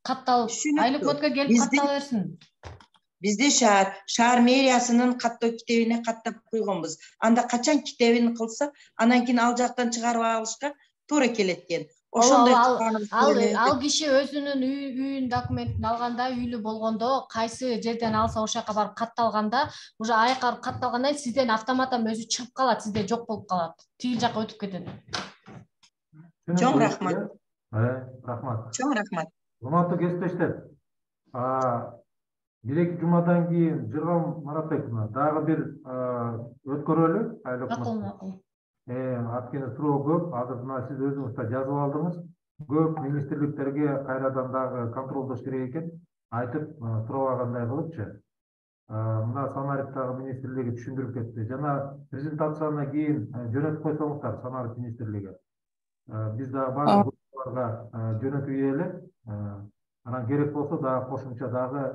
катталып, айыл өкмөткө келип каттала берсин. Бизде шаар мэриясынын каттоо китебине каттап койгонбуз. Анда качан китебин кылса, анан кийин ал жактан чыгарып алышка туура келет экен. Ал киши өзүнүн үйүнүн документин алганда, үйлүү болгондо, кайсы жерден алса ошол жака барып катталганда, уже аяка барып катталгандан кийин сизден автоматтан өзү чыгып калат, сизде жок болуп калат. Тигил жака өтүп кетет. Чоң рахмат. Рахмат. Чоң рахмат. Урматтуу кесиптештер, бир-эки жумадан кийин Жыргал Маратбековна дагы бир өткөрөлү айыл өкмөтүнө. Аткені суроо көп, азыр мына сиз өзүңүз да жазып алдыңыз. Көп министрликтерге кайрадан дагы контролдош керек экен, айтып сурабагандай кылыпчы. Мына Санариптагы министрлиги түшүндүрүп кетти. Жана презентациядан кийин жөнөтүп койсоңуздар Санарip министрлиги. Биз дагы бардык жөнөтүп элек. Анан керек болсо дагы кошумча дагы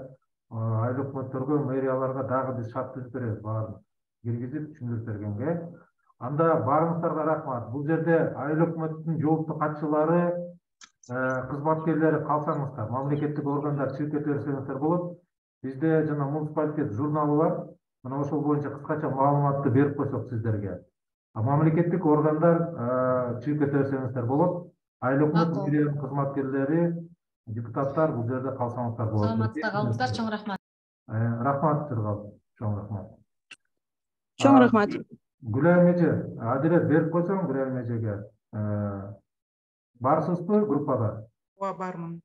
айыл өкмөттөргө, мэрияларга дагы биз шарт түзүп беребиз, баарын киргизип түшүндүрүп бергенге. Анда баарыңыздарга рахмат. Бул жерде айыл өкмөттүн жооптуу катчылары, кызматкерлери калсаңыздар, мамлекеттик органдар чыгып кете берсеңиздер болот. Бизде жана муниципалитет журналы бар. Мына ошол боюнча кыскача маалыматты берип койсок сиздерге. Мамлекеттик органдар чыгып кете берсеңиздер болот. Айыл өкмөт мэриянын кызматкерлери, депутаттар бул жерде калсаңыздар болот. Саламатсыздар, калыңыздар. Чоң рахмат. Рахмат сизге. Чоң рахмат. Чоң рахмат. Гүлайым эже, адилет берип койсоң Гүлайым эжеге. Барсызбы группада? Ооба, бармын.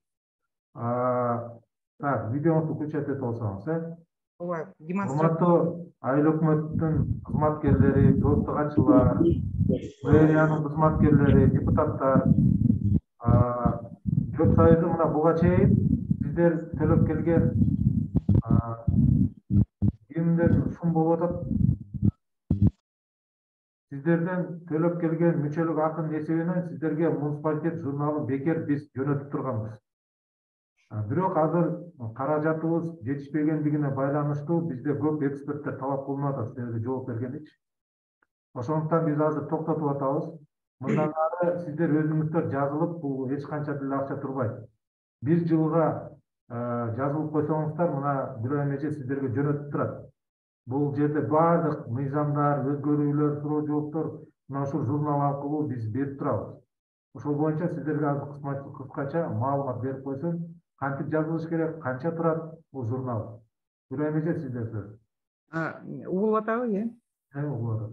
Так, видеоңузду включать этип алсаңыз, Ооба, демонстрация. Урматтуу айыл өкмөттүн кызматкерлери, жооптуу катчылар, мэриянын кызматкерлери, депутаттар, Жок Союзу мына буга чейин сиздер төлөп келген кимден шум болуп атат? Сиздерден төлөп келген мүчөлүк акын эсебинен сиздерге муниципалитет журналын бекер биз жөнөтүп турганбыз. Бирок азыр каражатыбыз жетишпегендигине байланыштуу бизде көп эксперттер талап кылынып атат сиздерге жооп бергеничи. Ошондуктан биз азыр токтотуп атабыз. Мындан ары сиздер өзүңүздөр жазылып, бул эч канча деле акча турбайт. 1 жылга жазылып койсоңуздар, мына Гүлайым эже сиздерге жөнөтүп турат. Бул жерде баардык мыйзамдар, өзгөрүүлөр, суроо жооптор мына ушул журнал аркылуу биз берип турабыз. Ошол боюнча сиздерге азыр кыскача маалымат берип койсом, кантип жазылыш керек, канча турат бул журнал. Гүлайым эже, сизде сөз. Угулуп атабы, угулуп атат.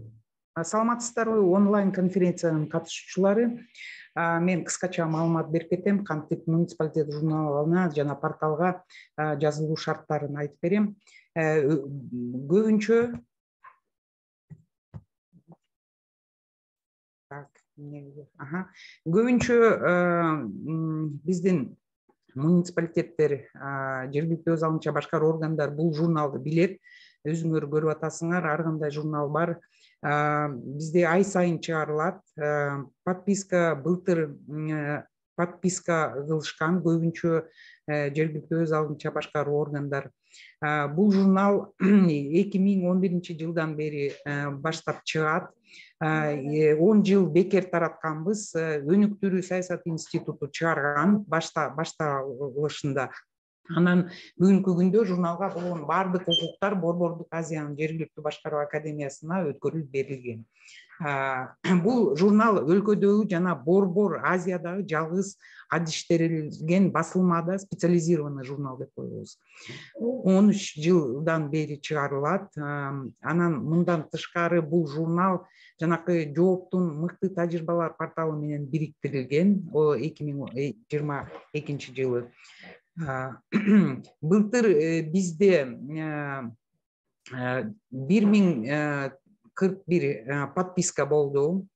Саламатсыздарбы, онлайн конференциянын катышуучулары. Мен кыскача маалымат берип кетем, кантип муниципалитет журналына жана порталга жазылуу шарттарын айтып берем. Көбүнчө биздин муниципалитеттер, жергиликтүү өз алымынча башкаруу органдар бул журналды билет. Өзүңөр көрүп атасыңар, ар кандай журнал бар. Бизде ай сайын чыгарылат. Подписка былтыр подписка кылышкан көбүнчө жергиликтүү өз алымынча башкаруу органдар. Бул журнал 2011 жылдан бери баштап чыгат. 10 жыл бекер таратканбыз. Өнүктүрүү саясат институту чыгарган башталышында. Анан бүгүнкү күндө журналга болгон баардык укуктар Борбордук Азиянын жергиликтүү башкаруу академиясына өткөрүлүп берилген. Бул журнал өлкөдөгү жана Борбор Азиядагы жалгыз адиштирилген басылмада специализированный журнал деп коебуз. 13 жылдан бери чыгарылат. Анан мындан тышкары бул журнал жанакы жооптун мыкты тажрыйбалар порталы менен бириктирилген. О 2022 жылы. Былтыр бизде 1041 подписка болду.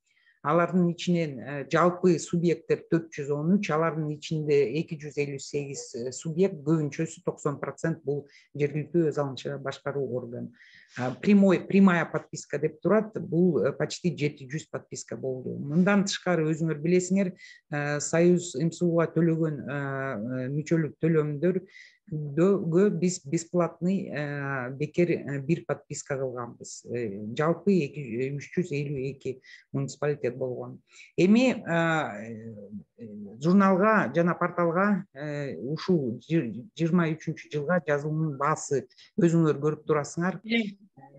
Алардын ичинен жалпы субъекттер 413, алардын ичинде 258 субъект, көбүнчөсү 90% бул жергиликтүү өз алымынча башкаруу орган. Прямая подписка деп турат, бул почти 700 подписка болду. Мындан тышкары өзүңөр билесиңер, Союз МСУга төлөгөн мүчөлүк төлөмдөр биз бесплатный бекер бир подписка кылганбыз. Жалпы 352 муниципалитет болгон. Эми журналга жана порталга ушул 23 жылга жазылуунун баасы өзүңөр көрүп турасыңар.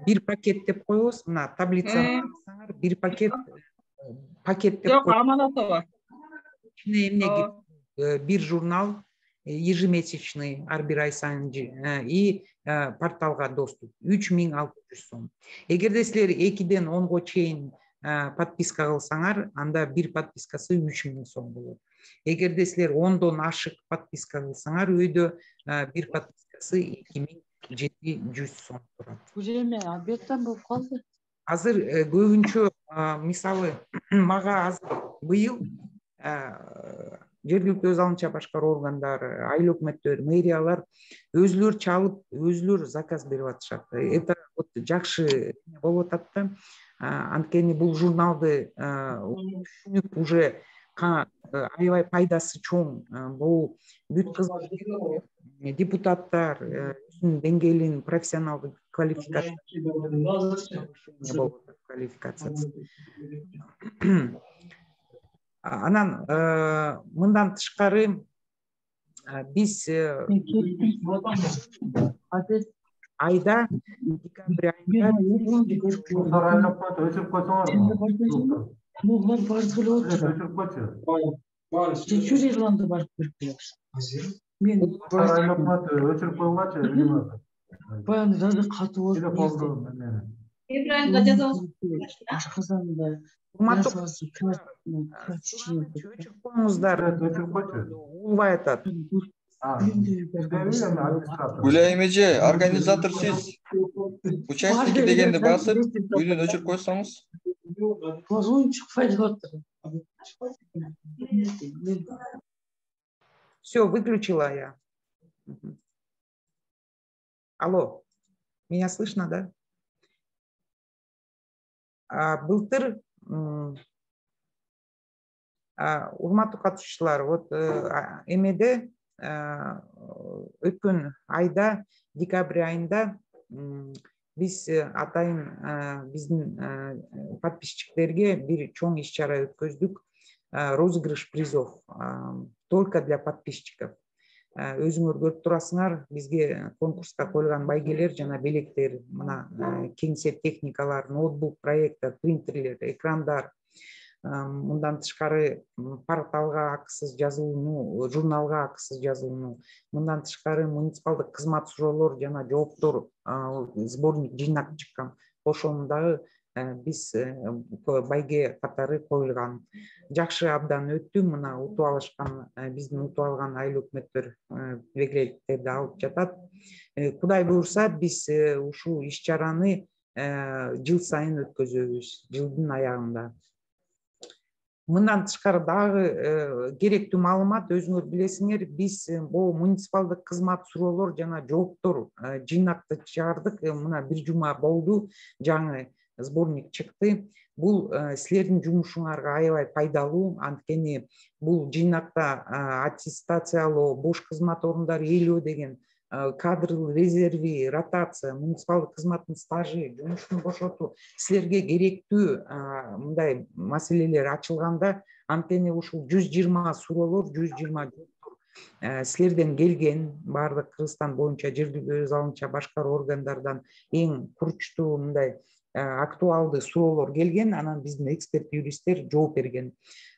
Бир пакет деп коебуз. Мына таблицаны карасаңар, бир пакет деп коебуз. Жок, Аманатова. Эмне бир журнал ежемесячный, ар бир ай сайын и порталга доступ 3600 сом. Эгерде силер 2-ден 10го чейин подписка кылсаңар, анда бир подпискасы 3000 сом болот. Эгерде силер 10дон ашык подписка кылсаңар, өйдө бир подпискасы 2700 сом турат. Уже обедтен болуп калды. Азыр көбүнчө мисалы мага азыр быйыл жергиликтүү өз алымынча башкаруу органдар, айыл өкмөттөр, мэриялар өзүлөр чалып, өзүлөр заказ берип атышат. Это вот жакшы болуп атат да. Анткени бул журналды түшүнүп уже аябай пайдасы чоң. Бул бүт кызматкерлер, депутаттар, деңгээлин профессионалдык квалификациясы. Анан мындан тышкары биз айда декабрь айында өчүрүп койсоңорбу? Өчүрүп койчу. Жүз Ирланда барып көрүп келебиз. Мен өчүрүп койгучу. Баягы жазы катуу болуп Февралда жазабыз. ашказанда өчүрүп коюңуздар, улбай атат. Гүлайым эже, организатор сиз. Участники дегенди басып, үйдөн өчүрүп койсоңуз. Позвончик файлоттур. Все, выключила я. Алло, меня слышно, да? Былтыр урматтуу катышуучулар, вот эмеде өткөн айда, декабрь айында биз атайын биздин подписчиктерге бир чоң иш чара өткөздүк. Розыгрыш призов только для подписчиков. Өзүңөр көрүп турасыңар, бизге конкурска коюлган байгелер жана белектер, мына кеңсе техникалар, ноутбук, проектор, принтерлер, экрандар, мындан тышкары порталга акысыз жазылууну, журналга акысыз жазылууну, мындан тышкары муниципалдык кызмат суроолор жана жооптор сборник жыйнак чыккан. Ошону дагы биз байге катары коюлган. Жакшы абдан өттү. Мына утуп алышкан, биздин утуп алган айыл өкмөттөр белгиликтерди алып жатат. Кудай буюрса, биз ушул иш чараны жыл сайын өткөзөбүз, жылдын аягында. Мындан тышкары дагы керектүү маалымат, өзүңөр билесиңер, биз бул муниципалдык кызмат суроолор жана жооптор жыйнакты чыгардык. Мына бир жума болду, жаңы сборник чыкты. Бул силердин жумушуңарга аябай пайдалуу, анткени бул жыйнакта аттестациялоо, бош кызмат орундары ээлөө деген, кадрлы резерви, ротация, муниципалдык кызматтын стажы, жумуштун бошотуу силерге керектүү мындай маселелер ачылганда, анткени ушул 120 суроолор, 120 силерден келген, баардык Кыргызстан боюнча жергиликтүү өз алынча башкаруу органдардан эң курчтуу мындай актуалдуу суроолор келген, анан биздин эксперт юристтер жооп берген.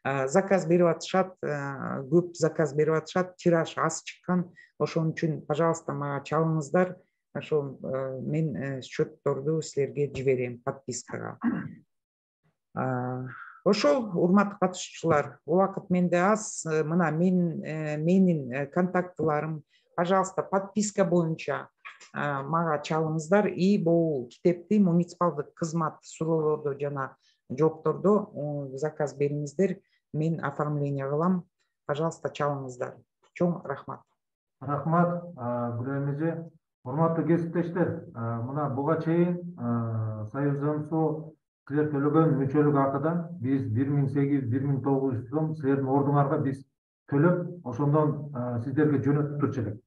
Заказ берип атышат, көп заказ берип атышат, тираж аз чыккан. Ошон үчүн, пожалуйста, мага чалыңыздар. Ошол мен счетторду силерге жиберем подпискага. Ошол, урматтуу катышуучулар, убакыт менде аз. Мына менин контактыларым, пожалуйста, подписка боюнча мага чалыңыздар. И бул китепти муниципалдык кызмат суроолордо жана жооптордо заказ бериңиздер. Мен оформление кылам. Пожалуйста, чалыңыздар. Чоң рахмат. Рахмат, Гүлайым эже. Урматтуу кесиптештер, мына буга чейин Союзумсу силер төлөгөн мүчөлүк акыдан биз 1800-1900 сом силердин ордуңарга биз төлөп, ошондон сиздерге жөнөтүп турчу элек.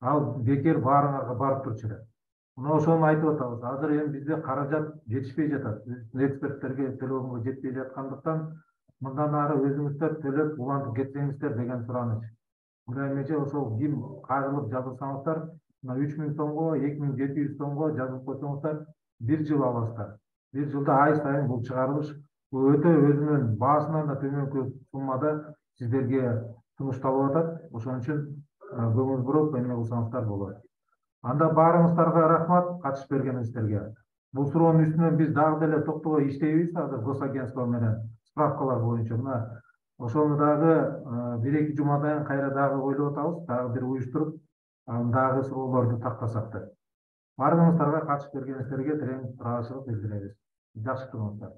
Ал бекер баарыңарга барып турчу элек. Мына ошону айтып атабыз. Азыр эми бизде каражат жетишпей жатат. Эксперттерге төлөгөнгө жетпей жаткандыктан мындан ары өзүңүздөр төлөп улантып кетсеңиздер деген сураныч. Гүлайым эже, ошол ким кайрылып жазылсаңыздар, 3000 сомго, 2700 сомго жазылып койсоңуздар, 1 жыл аласыздар. 1 жылда ай сайын бул чыгарылыш, бул өтө өзүнүн баасынан да төмөнкү суммада сиздерге сунушталып атат. Ошон үчүн көңүл буруп эме кылсаңыздар болот. Анда баарыңыздарга рахмат катышып бергениңиздерге. Бул суроонун үстүнөн биз дагы деле токтогой иштейбиз азыр госагентство менен справкалар боюнча. Мына ошону дагы 1-2 жумадан кайра дагы ойлоп атабыз, дагы бир уюштуруп, дагы суроолорду тактасак деп. Баарыңыздарга катышып бергениңиздерге терең ыраазычылык билдиребиз. Жакшы туруңуздар.